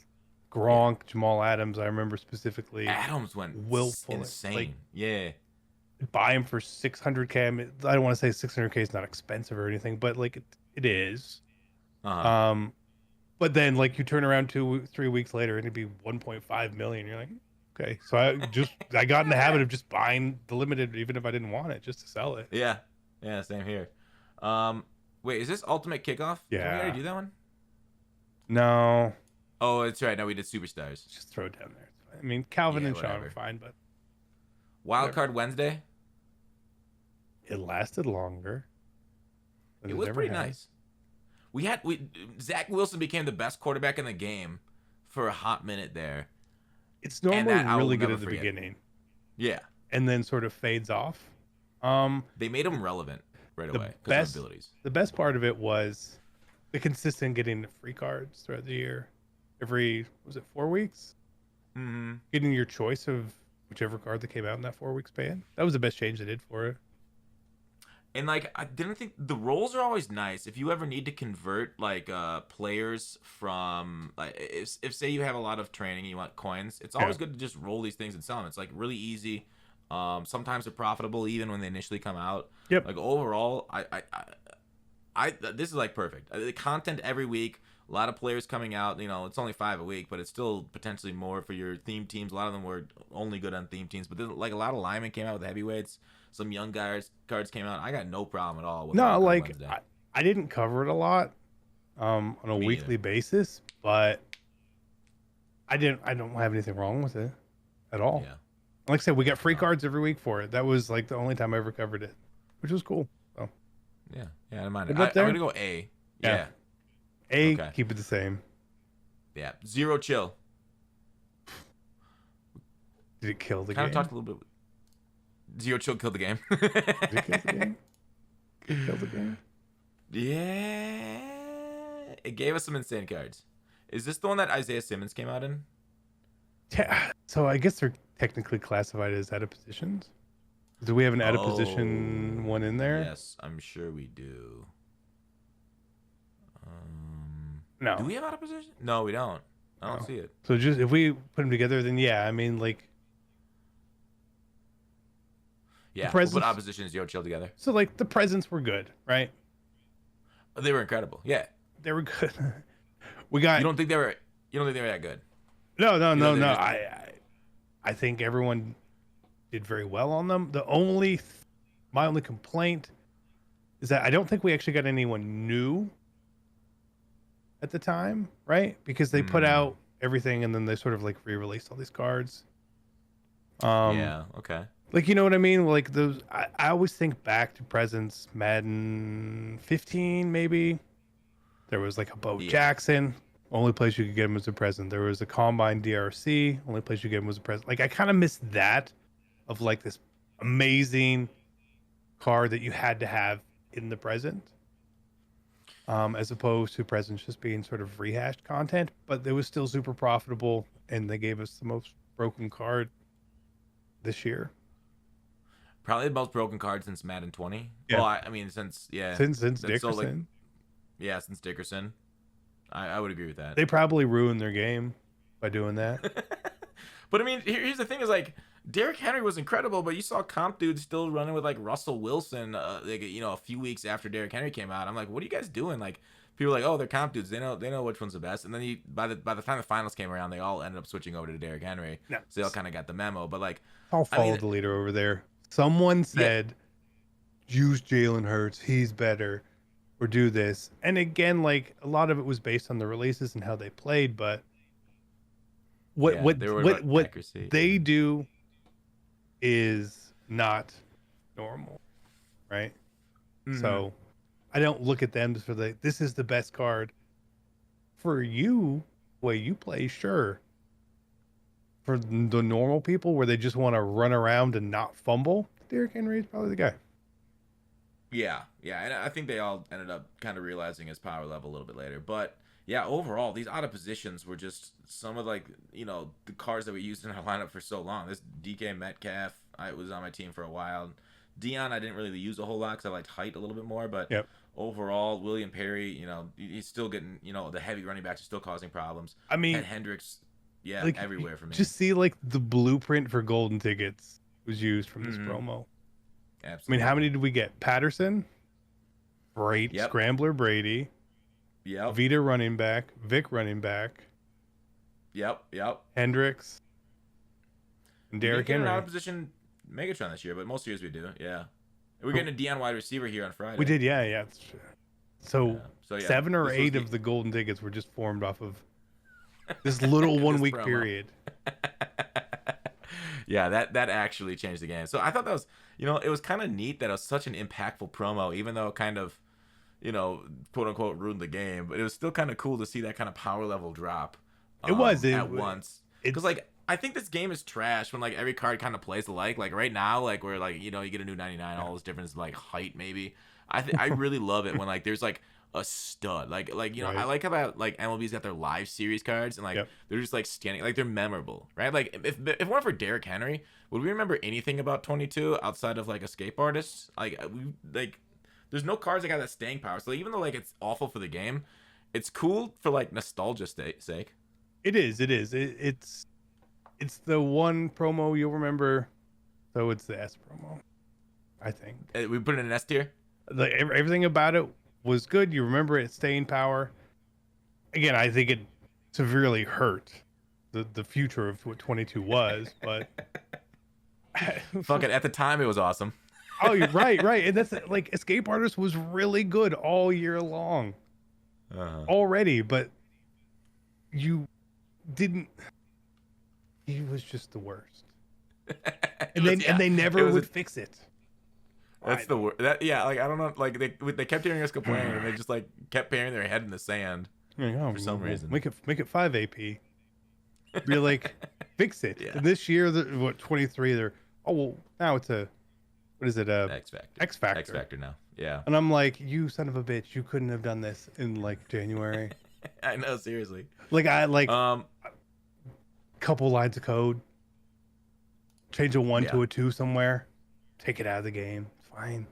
B: Gronk, Jamal Adams, I remember specifically.
A: Adams went insane.
B: Like,
A: yeah.
B: Buy him for 600K. I don't want to say 600K is not expensive or anything, but like it is. But then like you turn around 2-3 weeks later and it'd be 1.5 million. You're like, okay. So I got in the habit of just buying the limited even if I didn't want it, just to sell it.
A: Yeah. Yeah, same here. Wait, is this Ultimate Kickoff?
B: Yeah.
A: Did we already do that one?
B: No.
A: Oh, that's right. No, we did Superstars.
B: Just throw it down there. I mean, Calvin and Sean are fine, but
A: Wildcard Wednesday.
B: It lasted longer.
A: It was pretty nice. Zach Wilson became the best quarterback in the game for a hot minute there.
B: It's normally really good at the beginning.
A: Yeah.
B: And then sort of fades off.
A: They made him relevant right away because of abilities.
B: The best part of it was the consistent getting the free cards throughout the year. Every, was it 4 weeks?
A: Mm-hmm.
B: Getting your choice of whichever card that came out in that 4 week span. That was the best change they did for it.
A: And like I didn't think the rolls are always nice. If you ever need to convert like players from like if say you have a lot of training and you want coins, it's always good to just roll these things and sell them. It's like really easy. Sometimes they're profitable even when they initially come out.
B: Yep.
A: Like overall, I this is like perfect. The content every week. A lot of players coming out. You know, it's only 5 a week, but it's still potentially more for your theme teams. A lot of them were only good on theme teams, but then like a lot of linemen came out with heavyweights. Some young cards came out. I got no problem at all with
B: no, like I didn't cover it a lot on a weekly basis, but I don't have anything wrong with it at all. Like I said, we got free cards every week for it. That was like the only time I ever covered it, which was cool. So
A: Yeah, I don't mind it.
B: Good up there?
A: I'm gonna go A. Yeah.
B: A,
A: Okay.
B: keep it the same.
A: Yeah. Zero chill.
B: Did it kill the
A: Kind
B: game?
A: of talked a little bit. Zero chill killed the game.
B: Did it kill the game? Did it kill the game?
A: Yeah. It gave us some insane cards. Is this the one that Isaiah Simmons came out in?
B: Yeah. So I guess they're technically classified as out of positions. Do we have an out of position one in there?
A: Yes, I'm sure we do.
B: No.
A: Do we have out of position? No, we don't. I don't see it.
B: So just if we put them together, then yeah, I mean, like,
A: yeah, we'll put opposition and zero chill together.
B: So like the presents were good, right?
A: They were incredible. Yeah,
B: they were good. We got.
A: You don't think they were that good?
B: No. I think everyone did very well on them. My only complaint is that I don't think we actually got anyone new at the time, right? Because they put out everything and then they sort of like re-released all these cards.
A: Yeah. Okay.
B: Like, you know what I mean? Like those, I always think back to presents, Madden 15, maybe. There was like a Bo Jackson. Only place you could get him as a present. There was a Combine DRC. Only place you get him was a present. Like, I kind of miss that of like this amazing card that you had to have in the present. As opposed to presents just being sort of rehashed content, but it was still super profitable, and they gave us the most broken card this year.
A: Probably the most broken card since Madden 20.
B: Yeah.
A: Well, I mean, since
B: Dickerson.
A: So, like, since Dickerson. I would agree with that.
B: They probably ruined their game by doing that.
A: But I mean, here's the thing: is like Derrick Henry was incredible, but you saw comp dudes still running with like Russell Wilson, like a few weeks after Derrick Henry came out. I'm like, what are you guys doing? Like, people are like, oh, they're comp dudes. They know which one's the best. And then by the time the finals came around, they all ended up switching over to Derrick Henry.
B: No.
A: So they all kind of got the memo. But like,
B: I'll follow the leader over there. Someone said, use Jalen Hurts. He's better. Or do this. And again, like a lot of it was based on the releases and how they played, but what they do is not normal, right? Mm-hmm. So I don't look at them for this is the best card. For you, the way you play, sure. For the normal people where they just want to run around and not fumble, Derrick Henry is probably the guy.
A: Yeah, and I think they all ended up kind of realizing his power level a little bit later. But yeah, overall, these out of positions were just some of like the cards that we used in our lineup for so long. This DK Metcalf, I was on my team for a while. Dion, I didn't really use a whole lot because I liked height a little bit more. But overall, William Perry, he's still getting the heavy running backs are still causing problems. I mean, Ed Hendricks, like, everywhere for me.
B: Just see like the blueprint for golden tickets was used from this promo.
A: Absolutely.
B: I mean, how many did we get? Patterson, Scrambler Brady, Vita running back, Vic running back, Hendricks, and Derrick Henry.
A: Out of position Megatron this year, but most years we do. Yeah, we're getting a Dion wide receiver here on Friday.
B: We did, yeah. So 7 or 8 of the golden tickets were just formed off of this little 1 week period.
A: Yeah, that actually changed the game. So I thought that was, it was kind of neat that it was such an impactful promo, even though it kind of, quote unquote ruined the game. But it was still kind of cool to see that kind of power level drop. It was at once, because like I think this game is trash when like every card kind of plays alike. Like right now, like where like you get a new 99, all this difference like height maybe. I really love it when like there's like a stud, like right. I like about like MLB's got their live series cards and like they're just like standing, like they're memorable, right? Like if it weren't for Derrick Henry, would we remember anything about 22 outside of like escape artists? There's no cards that got that staying power. So even though like it's awful for the game, it's cool for like nostalgia's sake.
B: It is. It's the one promo you'll remember. So it's the S promo, I think.
A: We put it in an S tier.
B: Like everything about it was good. You remember it, staying power. Again, I think it severely hurt the future of what 22 was, but
A: fuck it. At the time, it was awesome.
B: Oh, you're right. And that's like Escape Artist was really good all year long already, but you didn't. He was just the worst. And they never would fix it.
A: That's the word. That yeah, like I don't know, like they kept hearing us complain, and they just like kept burying their head in the sand for some reason.
B: Make it 5 AP. Be like, fix it.
A: Yeah.
B: And this year, 23? They're now it's a what is it?
A: X Factor.
B: X Factor.
A: X Factor now. Yeah.
B: And I'm like, you son of a bitch, you couldn't have done this in like January.
A: I know, seriously.
B: Like couple lines of code, change a 1 to a 2 somewhere, take it out of the game. Fine.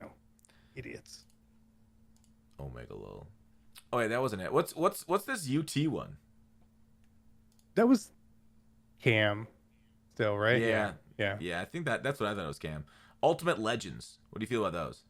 B: No, idiots.
A: Omega Low. Oh wait, that wasn't it. What's this UT one?
B: That was Cam, still, right?
A: Yeah.
B: Yeah.
A: Yeah, I think that's what I thought it was, Cam. Ultimate Legends. What do you feel about those?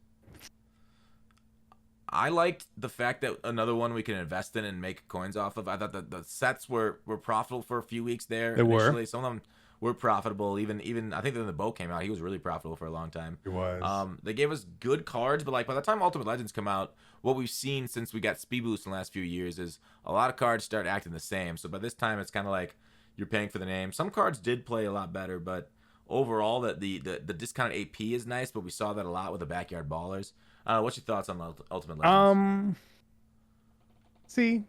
A: I liked the fact that another one we can invest in and make coins off of. I thought that the sets were profitable for a few weeks there.
B: They
A: initially.
B: were.
A: Some of them were profitable. Even I think when the boat came out, he was really profitable for a long time.
B: It was.
A: They gave us good cards, but like by the time Ultimate Legends come out, what we've seen since we got Speed Boost in the last few years is a lot of cards start acting the same. So by this time, it's kind of like you're paying for the name. Some cards did play a lot better, but overall, that the discounted AP is nice. But we saw that a lot with the Backyard Ballers. What's your thoughts on Ultimate Legends?
B: See,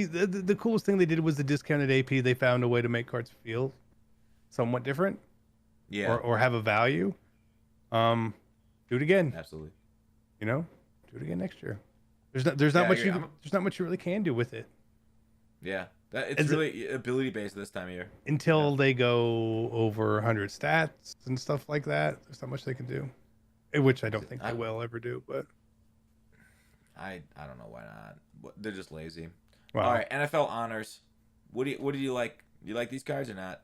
B: the coolest thing they did was the discounted AP. They found a way to make cards feel somewhat different, or have a value. Do it again.
A: Absolutely.
B: Do it again next year. There's not much you really can do with it.
A: Yeah, it's really ability based this time of year.
B: Until they go over 100 stats and stuff like that, there's not much they can do. Which I don't think they will ever do, but
A: I don't know why not. They're just lazy.
B: Wow.
A: All right, NFL honors. What do you like? Do you like these cards or not?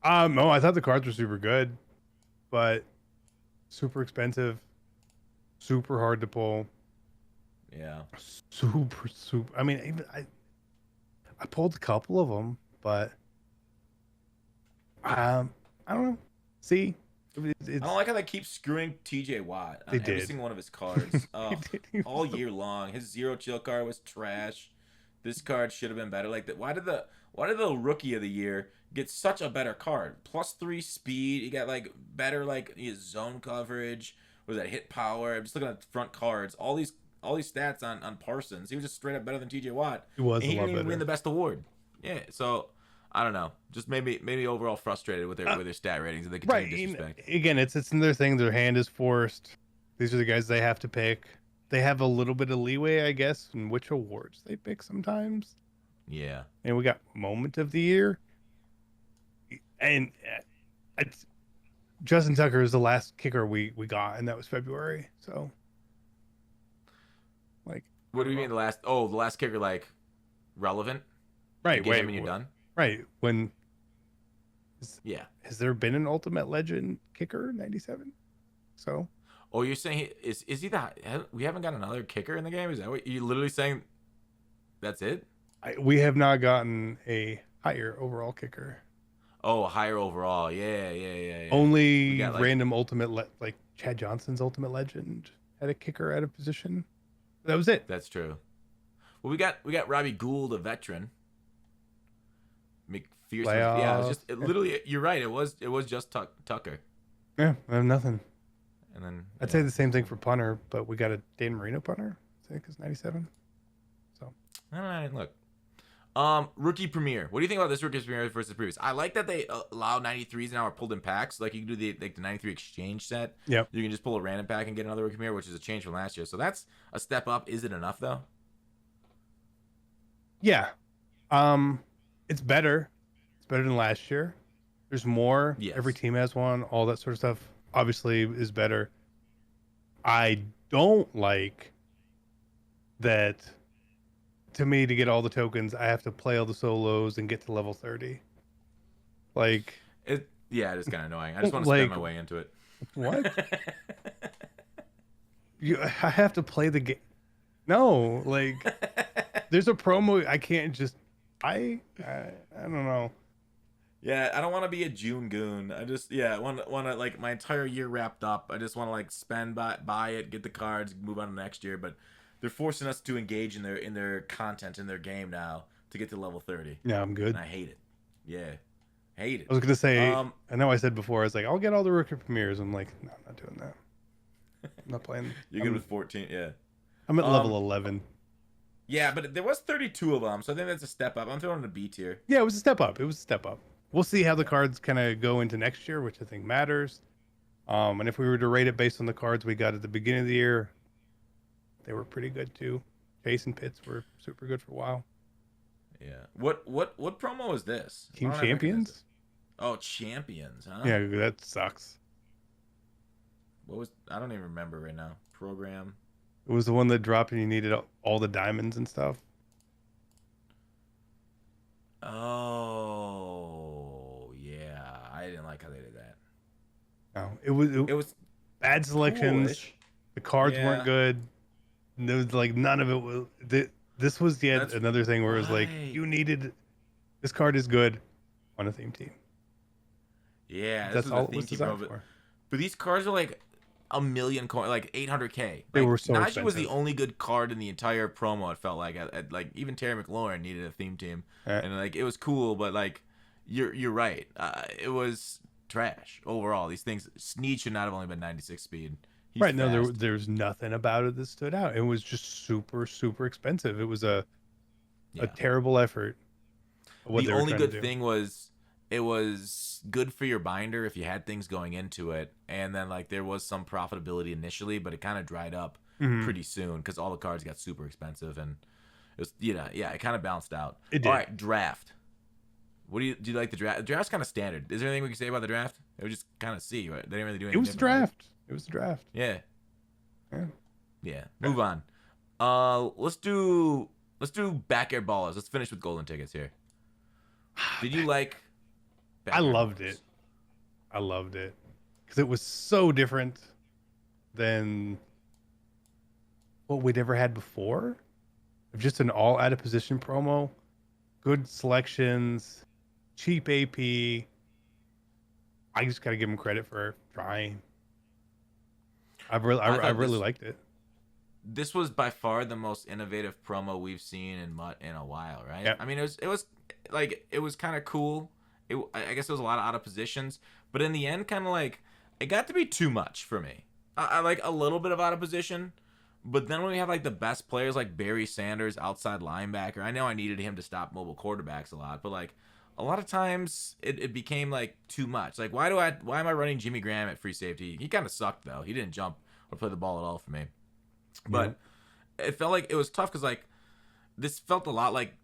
B: No, I thought the cards were super good, but super expensive, super hard to pull.
A: Yeah.
B: Super. I mean, even I pulled a couple of them, but I don't know. See.
A: I don't like how they keep screwing TJ Watt on every single one of his cards all year long. His Zero Chill card was trash. This card should have been better. Like that. Why did the Rookie of the Year get such a better card? +3 speed. You got like better like zone coverage. Was that hit power? I'm just looking at the front cards. All these stats on Parsons. He was just straight up better than TJ Watt.
B: He was
A: and
B: a lot
A: didn't even
B: better.
A: win the best award. Yeah. So. I don't know. Just maybe overall frustrated with their stat ratings and they continue to disrespect.
B: Again, it's another thing. Their hand is forced. These are the guys they have to pick. They have a little bit of leeway, I guess, in which awards they pick sometimes.
A: Yeah.
B: And we got Moment of the Year. And Justin Tucker is the last kicker we got, and that was February. So, like,
A: what do you mean the last kicker like relevant?
B: Right.
A: Wait. When you're done.
B: Right. Has there been an Ultimate Legend kicker 97? So.
A: Oh, you're saying is he that we haven't got another kicker in the game? Is that what you're literally saying? That's it?
B: We have not gotten a higher overall kicker.
A: Oh, higher overall. Yeah.
B: Only got, random Ultimate like Chad Johnson's Ultimate Legend had a kicker at a position. That was it.
A: That's true. Well, we got Robbie Gould, a veteran. McPherson. Yeah, it was just literally. You're right. It was just Tucker.
B: Yeah, I have nothing.
A: And then
B: I'd say the same thing for punter, but we got a Dan Marino punter. I think it's 97. So.
A: All right, look. Rookie Premier. What do you think about this Rookie Premier versus previous? I like that they allow 93s now are pulled in packs. Like you can do the 93 exchange set.
B: Yep.
A: You can just pull a random pack and get another Rookie Premier, which is a change from last year. So that's a step up. Is it enough though?
B: Yeah. It's better. It's better than last year. There's more.
A: Yes.
B: Every team has one. All that sort of stuff obviously is better. I don't like that. To me, to get all the tokens, I have to play all the solos and get to level 30. Like
A: it. Yeah, it is kind of annoying. I just want to spend my way into it.
B: What? I have to play the game. No, like there's a promo. I can't just. I don't know.
A: Yeah, I don't want to be a June goon. I just want to like my entire year wrapped up. I just want to like spend buy it, get the cards, move on to next year. But they're forcing us to engage in their content in their game now to get to level 30.
B: Yeah, I'm good.
A: And I hate it. Yeah, Hate
B: I was
A: it.
B: gonna say, I know I said before, I was like, I'll get all the rookie premieres. I'm like, no, I'm not doing that. I'm not playing.
A: You're good with 14, yeah.
B: I'm at level 11.
A: Yeah, but there was 32 of them, so I think that's a step up. I'm throwing in a B tier.
B: Yeah, it was a step up. It was a step up. We'll see how the cards kind of go into next year, which I think matters. And if we were to rate it based on the cards we got at the beginning of the year, they were pretty good too. Chase and Pitts were super good for a while.
A: Yeah. What promo is this?
B: Team Champions?
A: Oh, Champions, huh?
B: Yeah, that sucks.
A: What was? I don't even remember right now. Program.
B: It was the one that dropped and you needed all the diamonds and stuff.
A: Oh, yeah. I didn't like how they did that.
B: No, it was bad selections.
A: Cool-ish.
B: The cards weren't good. There was like none of it was. This was yet another thing where it was like you needed. This card is good on a theme team.
A: Yeah,
B: that's all it was designed for.
A: But these cards are like a million coin, like 800K.
B: They
A: like,
B: were so
A: Najee
B: expensive.
A: was the only good card in the entire promo. It felt like, like even Terry McLaurin needed a theme team, and like it was cool. But like, you're right. It was trash overall. These things, Snead should not have only been 96 speed. He's
B: right.
A: fast.
B: No, there's nothing about it that stood out. It was just super expensive. It was a terrible effort.
A: The only good thing was it was good for your binder if you had things going into it, and then like there was some profitability initially, but it kind of dried up pretty soon because all the cards got super expensive, and it was it kind of balanced out.
B: It did.
A: All right, draft. What do you like the draft? The draft's kind of standard. Is there anything we can say about the draft? It was just kind of see, right? They didn't really do anything.
B: It was the draft. It was the draft.
A: Yeah.
B: Yeah.
A: Yeah. Move on. Let's do back air ballers. Let's finish with golden tickets here. Did you like?
B: I loved it. I loved it because it was so different than what we'd ever had before. Just an all out of position promo, good selections, cheap AP. I just got to give them credit for trying. I really liked it.
A: This was by far the most innovative promo we've seen in MUT in a while, right?
B: Yep.
A: I mean, it was kind of cool. I guess there was a lot of out of positions, but in the end, kind of like it got to be too much for me. I like a little bit of out of position, but then when we have like the best players like Barry Sanders, outside linebacker, I know I needed him to stop mobile quarterbacks a lot, but like a lot of times it became like too much. Like why am I running Jimmy Graham at free safety? He kind of sucked though. He didn't jump or play the ball at all for me. But it felt like it was tough because like this felt a lot like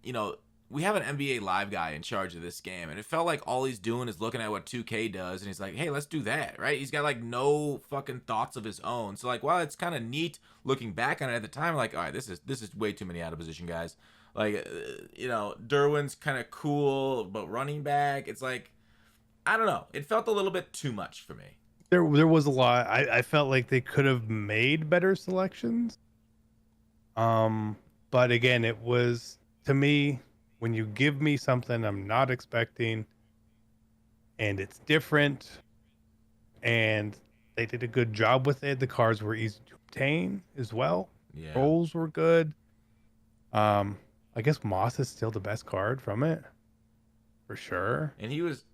A: we have an NBA Live guy in charge of this game, and it felt like all he's doing is looking at what 2K does, and he's like, hey, let's do that, right? He's got like no fucking thoughts of his own. So like, while it's kind of neat looking back on it at the time, like, all right, this is way too many out of position guys. Like, Derwin's kind of cool, but running back, it's like, I don't know. It felt a little bit too much for me.
B: There was a lot. I felt like they could have made better selections. But again, it was, to me, when you give me something I'm not expecting and it's different and they did a good job with it, the cards were easy to obtain as well.
A: Yeah.
B: Rolls were good. I guess Moss is still the best card from it for sure.
A: And he was,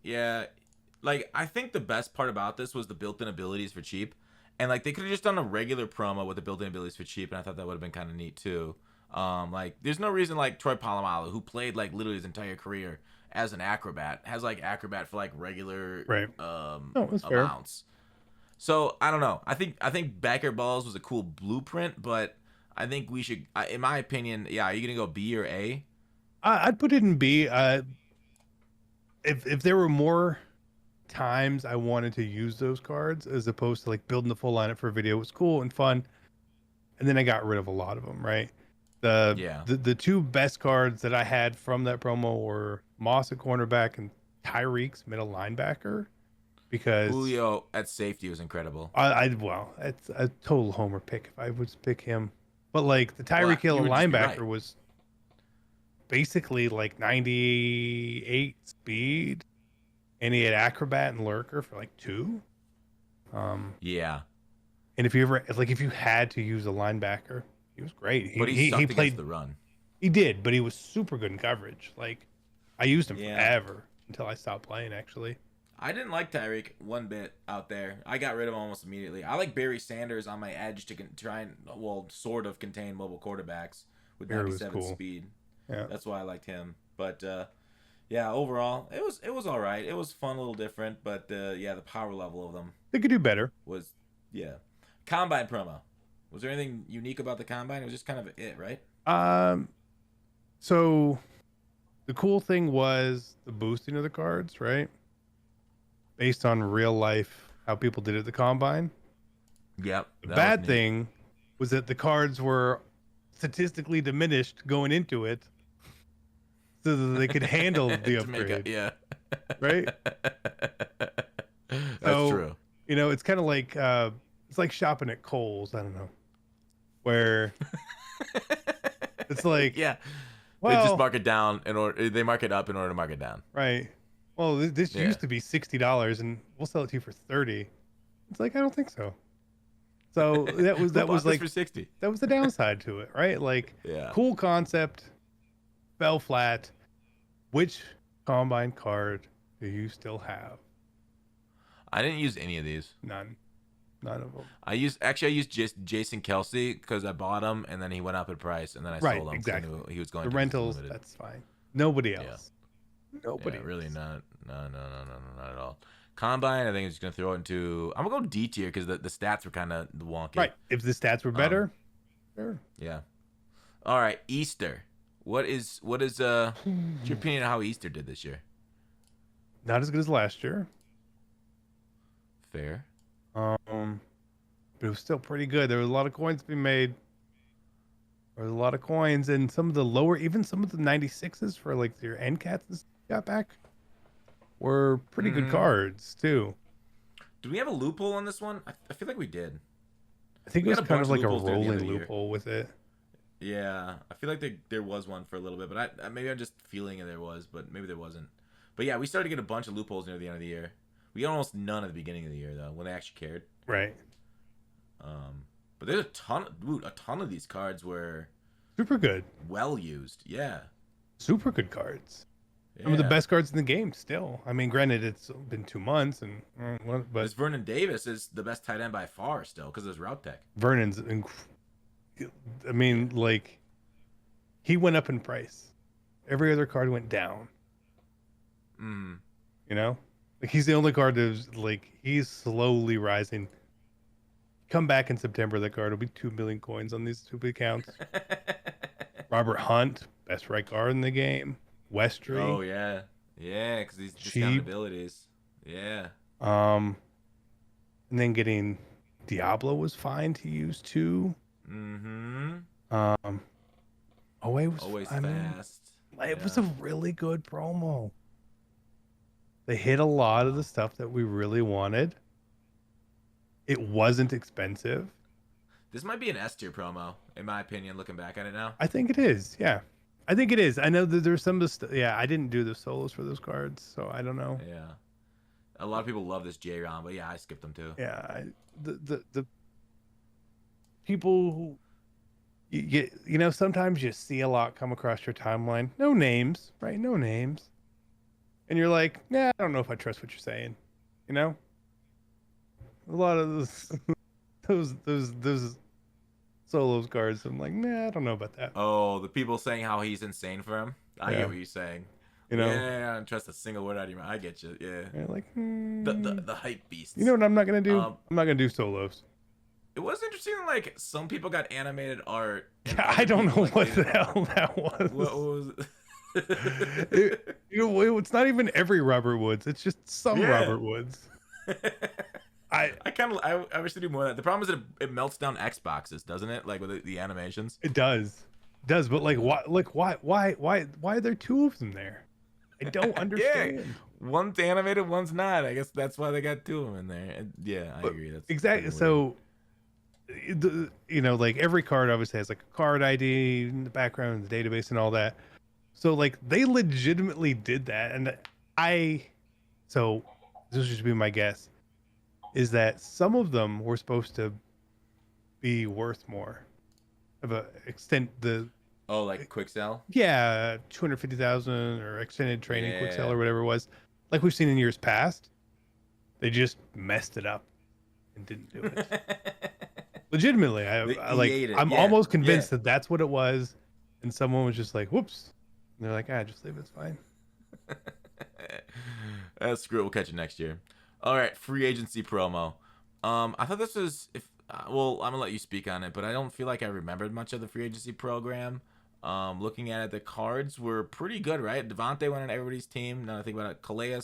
A: like, I think the best part about this was the built-in abilities for cheap. And, like, they could have just done a regular promo with the built-in abilities for cheap, and I thought that would have been kind of neat, too. Like, there's no reason, like, Troy Polamalu, who played, like, literally his entire career as an acrobat, has, like, acrobat for, like, regular amounts. So, I don't know. I think Back Air Balls was a cool blueprint, but I think we should, in my opinion, are you going to go B or A?
B: I'd put it in B. If there were more times I wanted to use those cards as opposed to like building the full lineup for a video, it was cool and fun, and then I got rid of a lot of them. Right, the two best cards that I had from that promo were Moss at cornerback and Tyreek's middle linebacker, because
A: Julio at safety was incredible.
B: It's a total homer pick if I would pick him, but like the Tyreek Hill linebacker was basically like 98 speed. And he had acrobat and lurker for like 2.
A: Yeah.
B: And if you had to use a linebacker, he was great.
A: But he played the run.
B: He did, but he was super good in coverage. Like I used him forever until I stopped playing. Actually,
A: I didn't like Tyreek one bit out there. I got rid of him almost immediately. I like Barry Sanders on my edge to try and, well, sort of contain mobile quarterbacks with
B: Barry was
A: 97
B: cool.
A: speed.
B: Yeah,
A: That's why I liked him. But yeah, overall, it was all right. It was fun, a little different, but yeah, the power level of them
B: they could do better.
A: was, yeah. Combine promo. Was there anything unique about the combine? It was just kind of it, right?
B: So the cool thing was the boosting of the cards, right? Based on real life, how people did it at the combine.
A: Yep.
B: The bad thing was that the cards were statistically diminished going into it, so that they could handle the upgrade.
A: Yeah.
B: Right.
A: That's true.
B: You know, it's kind of like it's like shopping at Kohl's. I don't know, where it's like,
A: yeah.
B: well,
A: they just mark it down in order. They mark it up in order to mark it down.
B: Right. Well, this used to be $60, and we'll sell it to you for $30. It's like, I don't think so. So that was like
A: for 60.
B: That was the downside to it, right? Like,
A: yeah.
B: Cool concept, fell flat. Which combine card do you still have?
A: I didn't use any of these.
B: None of them.
A: I used just Jason Kelsey because I bought him and then he went up in price and then I sold him.
B: Exactly.
A: I knew he was going
B: The
A: to
B: rentals. That's fine. Nobody else.
A: Yeah.
B: Nobody.
A: Yeah, really not. No, not at all. Combine, I think I'm just gonna throw it into. I'm gonna go D tier because the stats were kind of wonky.
B: Right. If the stats were better, sure.
A: Yeah. All right, Easter. What is what's your opinion on how Easter did this year?
B: Not as good as last year.
A: Fair.
B: But it was still pretty good. There was a lot of coins to be made. There was a lot of coins, and some of the lower, even some of the 96s for like your end cats got back were pretty good cards too.
A: Do we have a loophole on this one? I feel like we did.
B: I think it was kind of like a rolling loophole with it.
A: Yeah, I feel like there was one for a little bit, but maybe I'm just feeling there was, but maybe there wasn't. But yeah, we started to get a bunch of loopholes near the end of the year. We got almost none at the beginning of the year though, when they actually cared.
B: Right.
A: But there's a ton of these cards were
B: super good,
A: well used. Yeah.
B: Super good cards.
A: Yeah.
B: Some of the best cards in the game still. I mean, granted, it's been 2 months, but
A: this Vernon Davis is the best tight end by far still because of his route tech.
B: Vernon's, I mean, like, he went up in price. Every other card went down. You know, like he's the only card that's like he's slowly rising. Come back in September, that card will be 2 million coins on these stupid accounts. Robert Hunt, best right guard in the game. Westry.
A: Oh yeah, because these discounted abilities. Yeah.
B: And then getting Diablo was fine to use too. OA was
A: always
B: fast.
A: It
B: It was a really good promo. They hit a lot of the stuff that we really wanted. It wasn't expensive.
A: This might be an S tier promo, in my opinion, looking back at it now.
B: I think it is. Yeah. I think it is. I know that there's some of the yeah, I didn't do the solos for those cards, so I don't know.
A: Yeah. A lot of people love this J-Ron, but yeah, I skipped them too.
B: Yeah. The people who you know, sometimes you see a lot come across your timeline. No names, right? No names. And you're like, nah, I don't know if I trust what you're saying. You know? A lot of those solos cards, I'm like, nah, I don't know about that.
A: Oh, the people saying how he's insane for him. I get what you're saying.
B: You know,
A: yeah, I don't trust a single word out of your mouth. I get you. Yeah.
B: You're like
A: the hype beasts.
B: You know what I'm not gonna do? I'm not gonna do solos.
A: It was interesting. Like some people got animated art.
B: Yeah, I don't know what the hell that was.
A: What was
B: it's not even every Robert Woods. It's just some Robert Woods.
A: I wish they do more of that. The problem is that it melts down Xboxes, doesn't it? Like with the animations.
B: It does, but like why are there 2 of them there? I don't understand.
A: Yeah. One's animated, one's not. I guess that's why they got 2 of them in there. And yeah, I agree. That's
B: exactly. So, you know, like every card obviously has like a card ID in the background, the database, and all that. So like they legitimately did that, and so this should be my guess, is that some of them were supposed to be worth more of a extent.
A: Oh, like quick sell?
B: Yeah, 250,000 or extended training quick sell
A: Yeah.
B: or whatever it was, like we've seen in years past. They just messed it up and didn't do it. Legitimately, I
A: He
B: like.
A: ate it.
B: I'm
A: Yeah.
B: almost
A: Yeah.
B: convinced that that's what it was, and someone was just like, "Whoops," and they're like, "Ah, just leave it. It's fine."
A: Screw it. We'll catch it next year. All right. Free agency promo. I thought this was if well, I'm gonna let you speak on it, but I don't feel like I remembered much of the free agency program. Looking at it, the cards were pretty good, right? Devontae went on everybody's team. Now I think about it, Calais,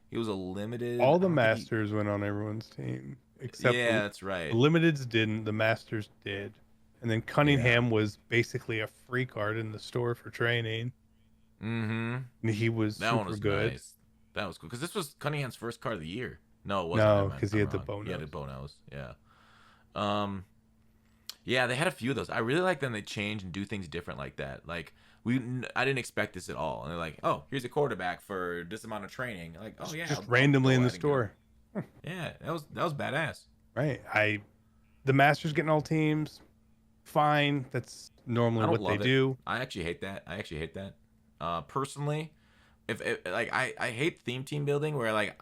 A: he was a limited.
B: All
A: I
B: the
A: don't think he.
B: masters went on everyone's team except
A: Yeah,
B: the
A: that's right.
B: limiteds didn't. The masters did, and then
A: Yeah.
B: Cunningham was basically a free card in the store for training,
A: Mm-hmm.
B: and he was
A: That one
B: super
A: was
B: good.
A: nice. That was cool because this was Cunningham's first card of the year. No, it wasn't.
B: No, because he
A: I'm
B: had the
A: wrong. He had a
B: bonus.
A: bonus. Yeah. Um. Yeah, they had a few of those. I really like them. They change and do things different like that. Like I didn't expect this at all. And they're like, oh, here's a quarterback for this amount of training. Like, oh yeah,
B: Just
A: I'll
B: randomly
A: go
B: in the
A: ahead and get him.
B: store.
A: Yeah, that was badass.
B: Right. The masters getting all teams, fine. That's normally
A: I don't
B: what they
A: love it.
B: do.
A: I actually hate that. Personally, if like I hate theme team building where like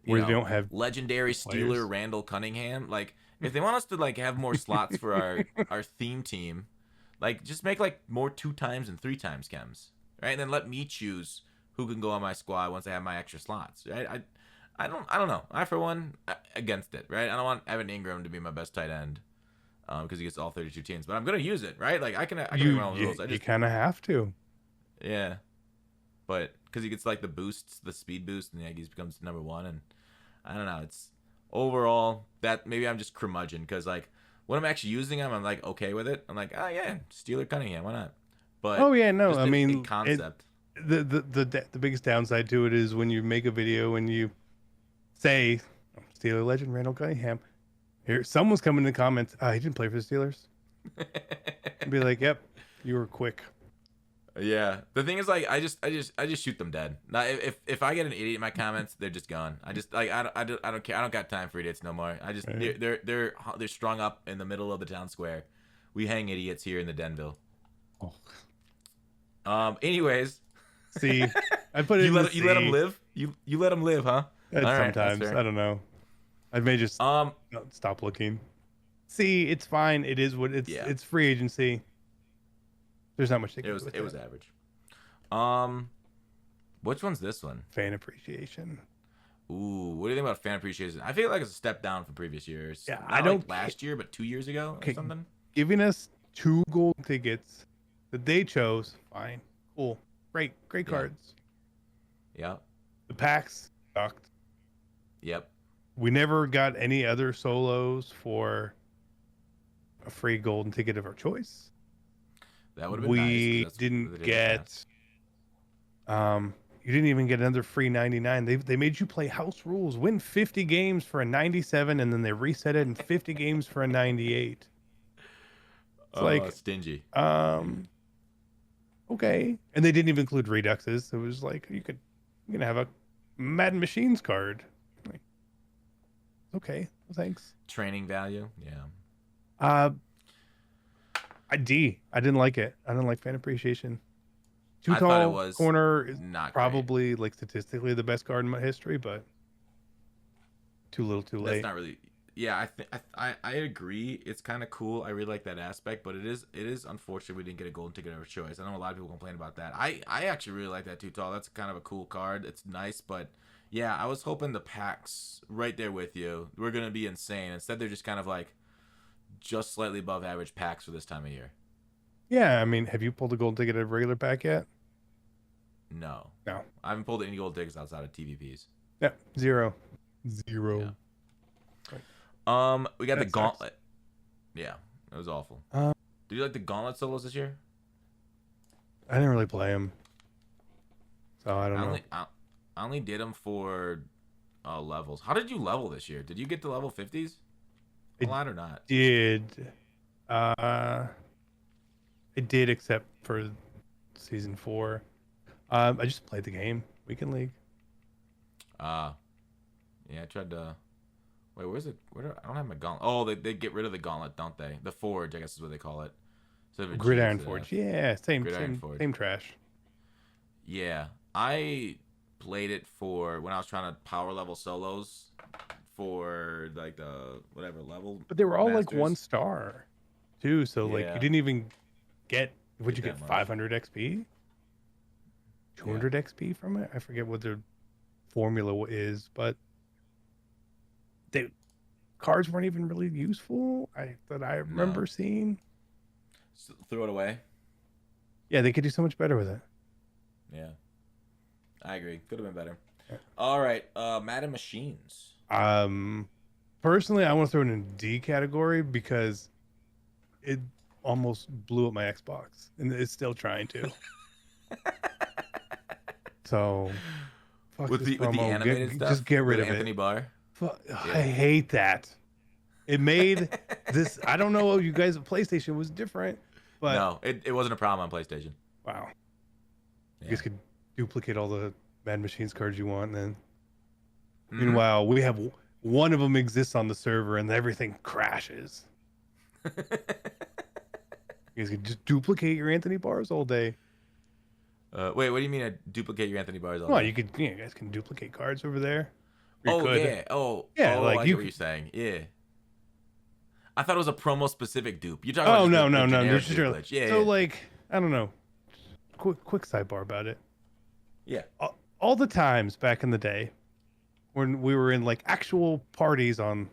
A: you
B: Where they
A: know
B: don't have
A: legendary
B: players.
A: Steeler Randall Cunningham. Like if they want us to like have more slots for our theme team, like just make like more 2 times and 3 times chems, right? And then let me choose who can go on my squad once I have my extra slots, right? I don't know. I for one against it, right? I don't want Evan Ingram to be my best tight end because he gets all 32 teams, but I'm gonna use it, right? Like I can make my own rules. I
B: You
A: just
B: kind of have to.
A: yeah, but because he gets like the boosts, the speed boost, and the Aggies becomes #1, and I don't know. It's overall that maybe I'm just curmudgeon because like when I'm actually using him, I'm like okay with it. I'm like, oh yeah, Steeler Cunningham, why not?
B: Oh
A: But
B: yeah, no.
A: just
B: I
A: in
B: mean,
A: concept,
B: the biggest downside to it is when you make a video and you say Steeler legend Randall Cunningham. Here, someone's coming in the comments. He didn't play for the Steelers. And be like, yep, you were quick.
A: yeah. The thing is, like, I just shoot them dead. Now, if I get an idiot in my comments, they're just gone. I just like I don't care. I don't got time for idiots no more. I just
B: Right.
A: they're strung up in the middle of the town square. We hang idiots here in the Denville. Anyways,
B: See, I put it in
A: you let them live. You let them live, huh? All right, that's
B: sometimes
A: fair.
B: I don't know. I may just stop looking. See, it's fine. It is what it's.
A: Yeah.
B: It's free agency. There's not much they can do with
A: it was average. Which one's this one?
B: Fan appreciation.
A: Ooh, what do you think about fan appreciation? I feel like it's a step down from previous years.
B: Yeah,
A: Not
B: I don't
A: like last year, but 2 years ago or something.
B: Giving us 2 gold tickets that they chose. Fine, cool, great cards.
A: Yeah.
B: The packs sucked.
A: Yep.
B: We never got any other solos for a free golden ticket of our choice.
A: That would have been
B: We
A: nice. 'Cause that's what
B: didn't
A: they did in the
B: get.
A: past.
B: You didn't even get another free 99. They made you play house rules, win 50 games for a 97, and then they reset it in 50 games for a 98. It's like
A: stingy.
B: Okay, and they didn't even include reduxes. It was like you can have a Madden Machines card. Like, okay, well, thanks.
A: Training value. Yeah.
B: I didn't like it. I didn't like fan appreciation. Too
A: I thought it
B: tall
A: was
B: corner is
A: not
B: probably like statistically the best card in my history, but too little, too late.
A: That's not really. Yeah, I agree. It's kind of cool. I really like that aspect, but it is unfortunate we didn't get a golden ticket of our choice. I know a lot of people complain about that. I actually really like that too tall. That's kind of a cool card. It's nice, but yeah, I was hoping the packs right there with you were gonna be insane. Instead, they're just kind of like just slightly above average packs for this time of year.
B: Yeah, I mean, have you pulled a golden ticket of a regular pack yet?
A: No,
B: No.
A: I haven't pulled any gold tickets outside of TVPs.
B: Yeah, zero.
A: Yeah. We got the Gauntlet. Yeah, it was awful. Did you like the Gauntlet Solos this year?
B: I didn't really play them, so I don't know.
A: I only did them for levels. How did you level this year? Did you get to level 50s? A lot or not?
B: I did, except for season 4. I just played the game. Weekend League.
A: Yeah, I tried to. Wait, where's it? I don't have my gauntlet. Oh, they get rid of the gauntlet, don't they? The Forge, I guess is what they call it. Instead of a G,
B: Gridiron
A: it's
B: Forge.
A: a
B: Yeah, same
A: Gridiron
B: same
A: Forge.
B: same trash.
A: Yeah, I played it for when I was trying to power level solos for like the whatever level
B: But they were all like one
A: masters.
B: star too. So like you
A: Yeah,
B: didn't even get, would
A: get
B: you get
A: that much.
B: 500 XP?
A: Yeah.
B: 200 XP from it? I forget what the formula is, but they cards weren't even really useful. I
A: No.
B: remember seeing.
A: Throw it away.
B: Yeah, they could do so much better with it.
A: Yeah, I agree. Could have been better. All right, Madden Machines.
B: Personally, I want to throw it in D category because it almost blew up my Xbox, and it's still trying to. So, fuck
A: With
B: this
A: the
B: promo.
A: animated
B: Just
A: stuff
B: get rid
A: with
B: of
A: Anthony
B: it.
A: Barr.
B: I hate that. It made this. I don't know. You guys at PlayStation was different, but
A: No, it wasn't a problem on PlayStation.
B: wow, you
A: Yeah.
B: guys could duplicate all the Mad Machines cards you want, and then
A: Mm-hmm.
B: meanwhile we have one of them exists on the server, and everything crashes. You guys could just duplicate your Anthony bars all day.
A: Wait, what do you mean? Duplicate your Anthony Bars all
B: Well,
A: day?
B: you could, you guys can duplicate cards over there. Or you
A: Oh
B: could,
A: yeah. Oh
B: yeah,
A: oh.
B: like
A: I
B: you
A: get what
B: could.
A: you're saying. Yeah. I thought it was a promo specific dupe. You're talking
B: Oh
A: about just
B: no,
A: the
B: no, no!
A: generic
B: There's just
A: dupe glitch. Yeah,
B: so
A: yeah.
B: like I don't know. Quick sidebar about it.
A: Yeah.
B: All the times back in the day when we were in like actual parties on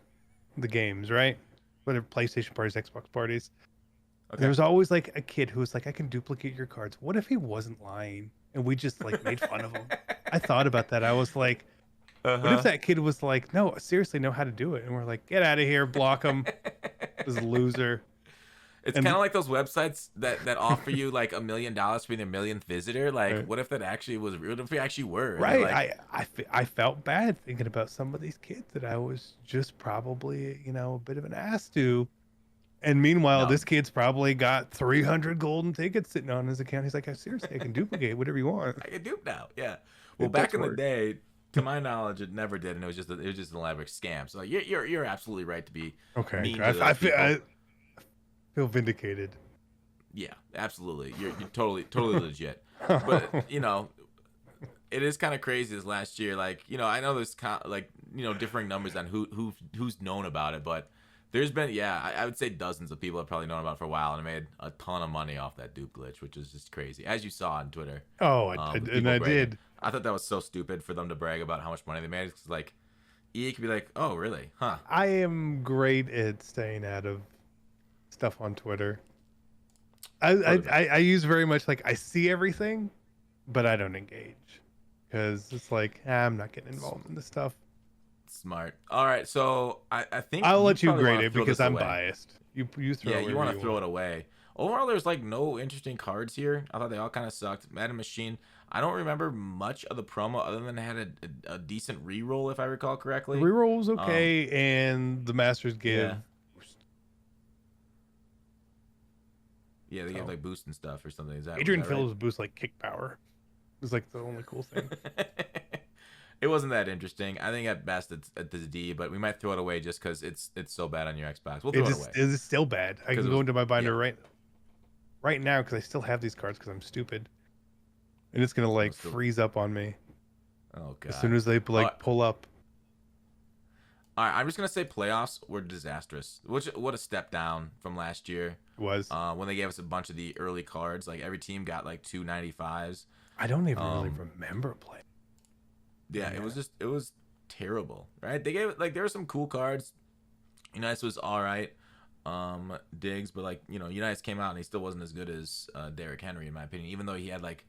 B: the games, right? Whether PlayStation parties, Xbox parties,
A: Okay.
B: there was always like a kid who was like, "I can duplicate your cards." What if he wasn't lying and we just like made fun of him? I thought about that. I was like, what if that kid was like, "No, seriously, know how to do it," and we're like, "Get out of here, block him, this loser."
A: It's
B: And
A: kind of like those websites that offer you like $1 million for being their millionth visitor. Like,
B: right.
A: what if that actually was real? What if we actually were? And
B: Right.
A: like,
B: I felt bad thinking about some of these kids that I was just probably, a bit of an ass to. And meanwhile,
A: no,
B: this kid's probably got 300 golden tickets sitting on his account. He's like, seriously, I can duplicate whatever you want.
A: I can dupe now. Yeah. Well,
B: It
A: back
B: does
A: in the
B: work.
A: day, to my knowledge, it never did, and it was just an elaborate scam. So like, you're absolutely right to be
B: Okay.
A: mean
B: I,
A: to
B: I,
A: those
B: feel,
A: people.
B: I feel vindicated.
A: Yeah, absolutely. You're totally legit. But it is kind of crazy this last year. Like, I know there's differing numbers on who's known about it, but there's been, I would say dozens of people have probably known about it for a while and made a ton of money off that dupe glitch, which is just crazy. As you saw on Twitter,
B: Oh,
A: with
B: and
A: people
B: I
A: bragging.
B: did.
A: I thought that was so stupid for them to brag about how much money they made. Because like, EA could be like, oh really, huh?
B: I am great at staying out of stuff on Twitter. I use very much like I see everything, but I don't engage because it's like I'm not getting involved in this stuff.
A: Smart. All right, so I think
B: I'll let you
A: probably
B: grade
A: wanna
B: it
A: throw
B: because
A: this
B: I'm
A: away.
B: biased. You throw
A: Yeah,
B: it
A: you
B: want
A: want to throw it away. Overall, there's like no interesting cards here. I thought they all kind of sucked. Madden Machine. I don't remember much of the promo other than it had a decent reroll, if I recall correctly.
B: Reroll was okay, and the Masters give.
A: Yeah. Yeah, they give like boost and stuff or something. Is that
B: Adrian
A: was that
B: Phillips boosts like kick power. It was like the only cool thing.
A: right? It wasn't that interesting. I think at best it's at the D, but we might throw it away just because it's so bad on your Xbox. We'll throw it away.
B: It is still bad. I can go into my binder
A: yeah.
B: right now because I still have these cards because I'm stupid, and it's gonna like freeze up on me
A: Oh god.
B: as soon as they like pull up.
A: All right, I'm just gonna say playoffs were disastrous. What a step down from last year.
B: It was
A: when they gave us a bunch of the early cards. Like every team got like 295s.
B: I don't even really remember playing.
A: Yeah, it was terrible, right? They gave like there were some cool cards. Unitas was all right. Diggs, but like Unitas came out and he still wasn't as good as Derrick Henry in my opinion. Even though he had like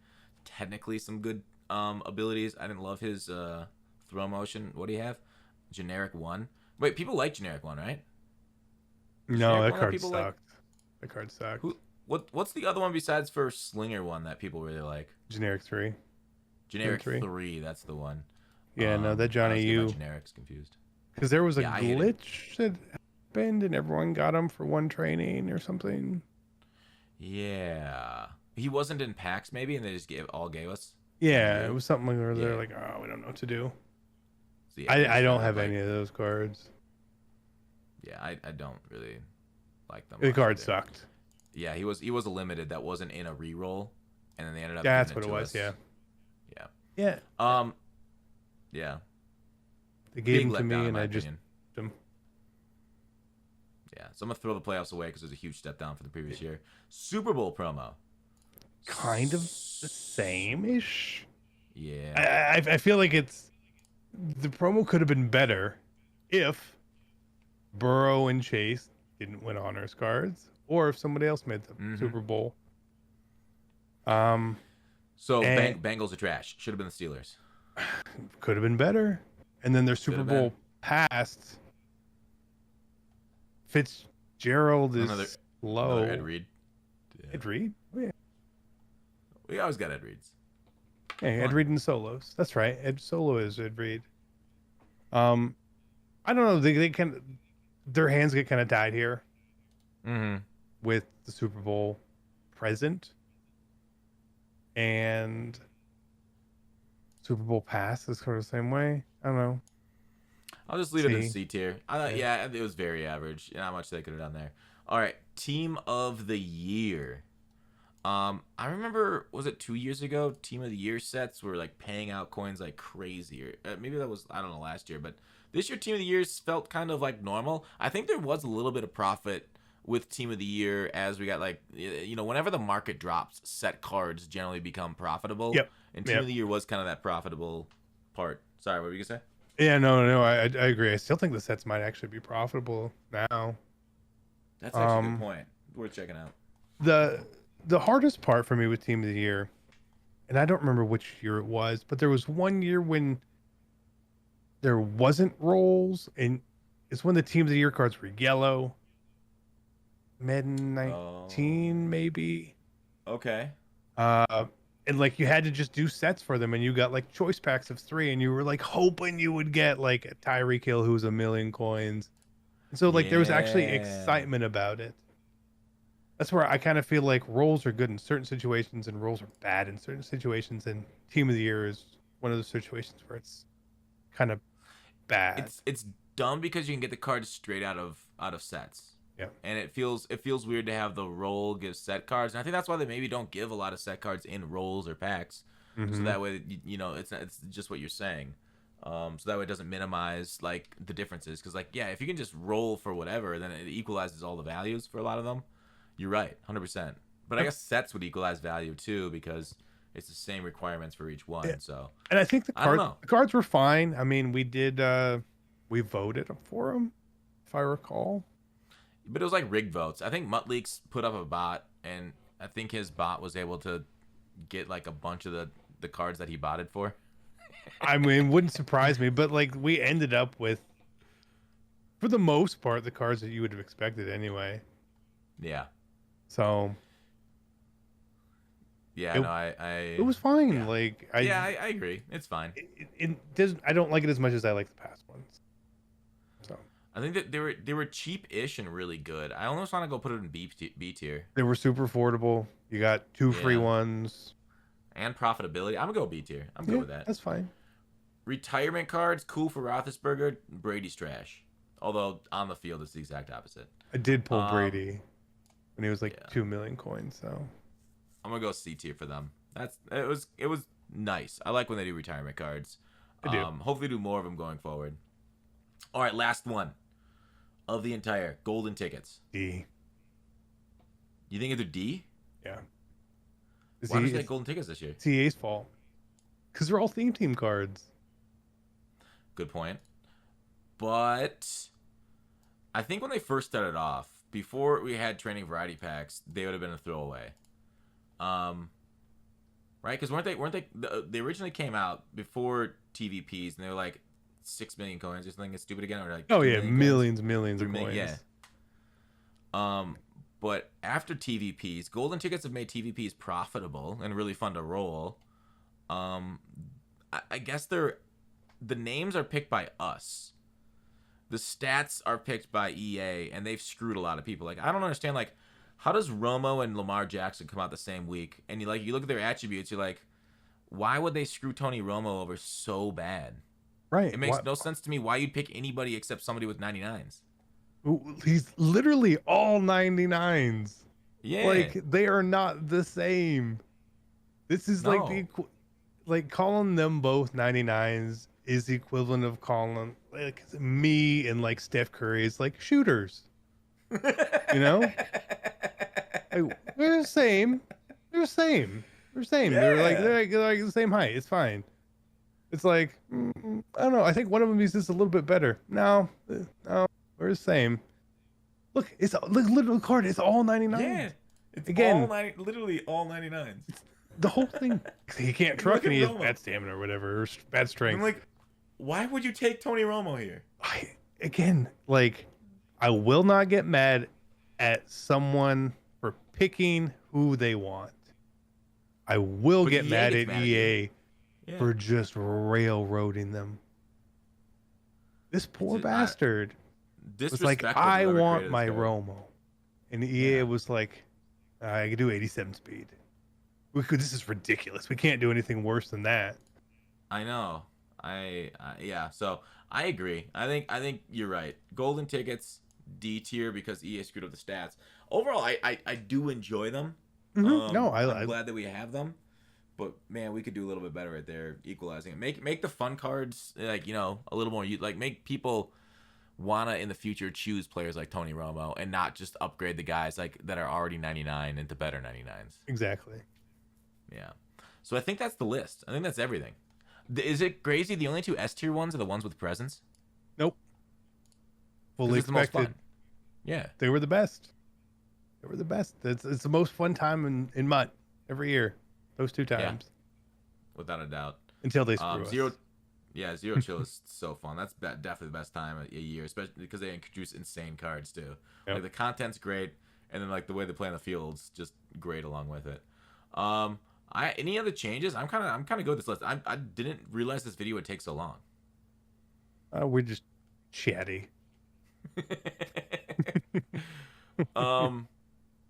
A: technically some good abilities, I didn't love his throw motion. What do you have? Generic 1. Wait, people like Generic 1, right?
B: No, that card sucked. Like? That card sucked.
A: What's the other one besides for Slinger 1 that people really like?
B: Generic 3.
A: Generic 3, that's the one.
B: Yeah, no, that Johnny U.
A: Generics confused.
B: Because there was a glitch that happened and everyone got him for one training or something.
A: Yeah. He wasn't in packs maybe and they just gave us?
B: Yeah, it was something where they're like, oh, we don't know what to do.
A: See,
B: I don't have any of those cards.
A: Yeah, I don't really like them.
B: The card sucked.
A: Yeah, he was a limited that wasn't in a reroll, and then they ended up
B: Yeah,
A: giving
B: that's
A: it
B: what it
A: to
B: was.
A: us.
B: Yeah.
A: Yeah.
B: Yeah.
A: Um. Yeah.
B: They gave
A: Big
B: them to me,
A: letdown in
B: and
A: my
B: I just
A: opinion.
B: them.
A: Yeah. So I'm gonna throw the playoffs away because there's a huge step down from the previous year. Super Bowl promo.
B: Kind of the same-ish.
A: Yeah.
B: I feel like it's the promo could have been better if Burrow and Chase didn't win honors cards, or if somebody else made the
A: Mm-hmm.
B: Super Bowl. Um,
A: So
B: and
A: Bengals are trash. Should have been the Steelers.
B: could have been better. And then their
A: Could
B: Super
A: have been
B: Bowl past, Fitzgerald
A: another
B: is
A: another Ed
B: low.
A: Reed. Yeah.
B: Ed Reed? Oh, yeah.
A: We always got Ed Reeds.
B: Hey,
A: Come
B: Ed
A: on.
B: Reed and Solos. That's right. Ed Solo is Ed Reed. Um, I don't know. They can their hands get kind of tied here
A: Mm-hmm.
B: with the Super Bowl present and Super Bowl pass is sort of the same way. I don't know.
A: I'll just leave it in
B: C.
A: C tier. I thought,
B: Yeah.
A: yeah, it was very average. Not much they could have done there. All right, team of the year. I remember, was it 2 years ago? Team of the year sets were like paying out coins like crazy. Or maybe that was, I don't know, last year. But this year, team of the years felt kind of like normal. I think there was a little bit of profit with team of the year as we got like, whenever the market drops, set cards generally become profitable.
B: Yep.
A: And team of the year was kind of that profitable part. Sorry, what were you gonna say?
B: Yeah, no, I agree. I still think the sets might actually be profitable now.
A: That's actually a good point. Worth checking out.
B: The hardest part for me with Team of the Year, and I don't remember which year it was, but there was one year when there wasn't rolls, and it's when the Team of the Year cards were yellow. Madden
A: Oh,
B: 19, maybe.
A: okay.
B: And like you had to just do sets for them, and you got like choice packs of 3, and you were like hoping you would get like a Tyreek Hill who's a million coins. And so like there was actually
A: Yeah.
B: excitement about it. That's where I kind of feel like roles are good in certain situations and roles are bad in certain situations. And Team of the Year is one of those situations where it's kind of bad.
A: It's dumb because you can get the cards straight out of sets.
B: Yeah.
A: And it feels weird to have the roll give set cards. And I think that's why they maybe don't give a lot of set cards in rolls or packs. So
B: Mm-hmm.
A: that way it's just what you're saying. So that way it doesn't minimize like the differences because like yeah, if you can just roll for whatever, then it equalizes all the values for a lot of them. You're right, 100%. But I guess sets would equalize value too because it's the same requirements for each one.
B: Yeah.
A: So
B: And I think
A: I don't know.
B: the cards were fine. I mean, we voted for them, if I recall.
A: But it was like rigged votes. I think MUT Leaks put up a bot, and I think his bot was able to get like a bunch of the cards that he botted for.
B: I mean, it wouldn't surprise me, but like we ended up with, for the most part, the cards that you would have expected anyway.
A: Yeah.
B: So
A: Yeah,
B: It-
A: no, I
B: it was fine.
A: Yeah.
B: Like
A: I agree. It's fine.
B: it does. I don't like it as much as I like the past ones. So
A: I think that they were cheap-ish and really good. I almost want to go put it in B tier
B: they were super affordable. You got 2 free
A: Yeah.
B: ones.
A: and profitability. I'm gonna go B tier. I'm good
B: Yeah,
A: with that.
B: that's fine.
A: Retirement cards, cool for Roethlisberger. Brady's trash. Although on the field, it's the exact opposite.
B: I did pull
A: Um,
B: Brady when he was like
A: yeah.
B: 2 million coins. So
A: I'm gonna go C tier for them. It was nice. I like when they do retirement cards.
B: I do.
A: Hopefully do more of them going forward. All right, last one of the entire golden tickets.
B: D.
A: You think it's a D?
B: Yeah.
A: Why did you get golden tickets this year?
B: It's EA's fault because they're all theme team cards.
A: Good point. But I think when they first started off, before we had training variety packs, they would have been a throwaway. Right? Because they originally came out before TVPs, and they were like 6 million coins or something. It's stupid again, or like
B: Oh
A: 2
B: yeah,
A: million coins?
B: millions of
A: 3 million,
B: coins.
A: yeah. But after TVPs, golden tickets have made TVPs profitable and really fun to roll. I guess the names are picked by us. The stats are picked by EA, and they've screwed a lot of people. Like I don't understand. Like, how does Romo and Lamar Jackson come out the same week? And you look at their attributes, you're like, why would they screw Tony Romo over so bad?
B: Right.
A: It makes no sense to me why you'd pick anybody except somebody with 99s.
B: He's literally all 99s.
A: Yeah.
B: Like they are not the same. This is like
A: No.
B: like calling them both 99s is the equivalent of calling like me and like Steph Curry is like shooters. You know? Like, they're the same. They're the same. They're the same.
A: Yeah.
B: They're like the same height. It's fine. It's like I don't know. I think one of them is just a little bit better. No, we're the same. Look, look literally card. It's all 99.
A: Yeah. It's
B: Again,
A: literally all 99s.
B: the whole thing. He can't truck
A: Look
B: and
A: at
B: he has
A: Romo.
B: bad stamina or whatever, or bad strength.
A: I'm like, why would you take Tony Romo here?
B: I will not get mad at someone for picking who they want. I will
A: But
B: get
A: EA
B: mad
A: gets
B: at
A: mad at
B: EA
A: Yeah.
B: for just railroading them. This poor
A: It's just-
B: bastard was like,
A: Disrespectful to
B: I
A: whoever
B: want
A: created
B: my
A: this code.
B: Romo. And EA
A: Yeah.
B: was like, I can do 87 speed. This is ridiculous. We can't do anything worse than that.
A: I know. Yeah. So I agree. I think you're right. Golden tickets D tier because EA screwed up the stats. Overall, I do enjoy them.
B: Mm-hmm. No,
A: I'm glad that we have them. But man, we could do a little bit better right there, equalizing it. Make the fun cards like a little more. Like make people wanna in the future choose players like Tony Romo and not just upgrade the guys like that are already 99 into better 99s.
B: Exactly.
A: Yeah. So I think that's the list. I think that's everything. Is it crazy? The only two S tier ones are the ones with presents.
B: Nope. Fully
A: It's the most
B: expected.
A: fun. Yeah.
B: They were the best. They were the best. It's the most fun time in MUT every year. Those two times.
A: Without a doubt.
B: Until they screw us.
A: Zero Chill is so fun. That's definitely the best time of a year, especially because they introduce insane cards too.
B: Yep.
A: Like the content's great, and then like the way they play on the field's just great along with it. Any other changes? I'm kind of good with this list. I didn't realize this video would take so long.
B: We're just chatty.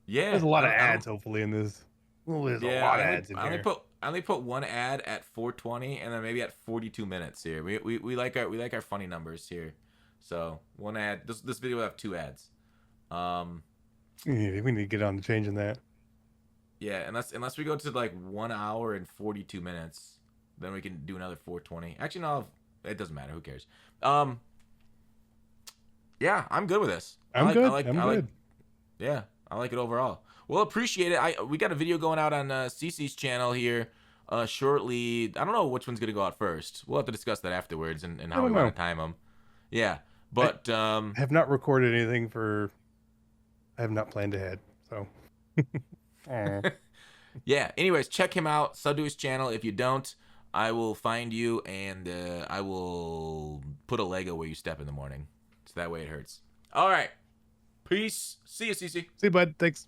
A: Yeah.
B: There's a lot of ads, hopefully, in this. Well, there's a lot of ads in here.
A: I only put one ad at 4:20 and then maybe at 42 minutes here. We like our funny numbers here. So one ad. This video will have two ads.
B: We need to get on to changing that.
A: Yeah, unless we go to like 1 hour and 42 minutes, then we can do another 4:20. Actually, no, it doesn't matter. Who cares? Yeah, I'm good with this.
B: I'm good.
A: Yeah, I like it overall. Well, appreciate it. We got a video going out on CC's channel here shortly. I don't know which one's gonna go out first. We'll have to discuss that afterwards and how we want to time them. Yeah, but
B: I have not recorded anything for. I have not planned ahead, so.
A: Yeah. Anyways, check him out. Sub to his channel. If you don't, I will find you and I will put a Lego where you step in the morning. So that way it hurts. All right. Peace. See you, CC.
B: See you, bud. Thanks.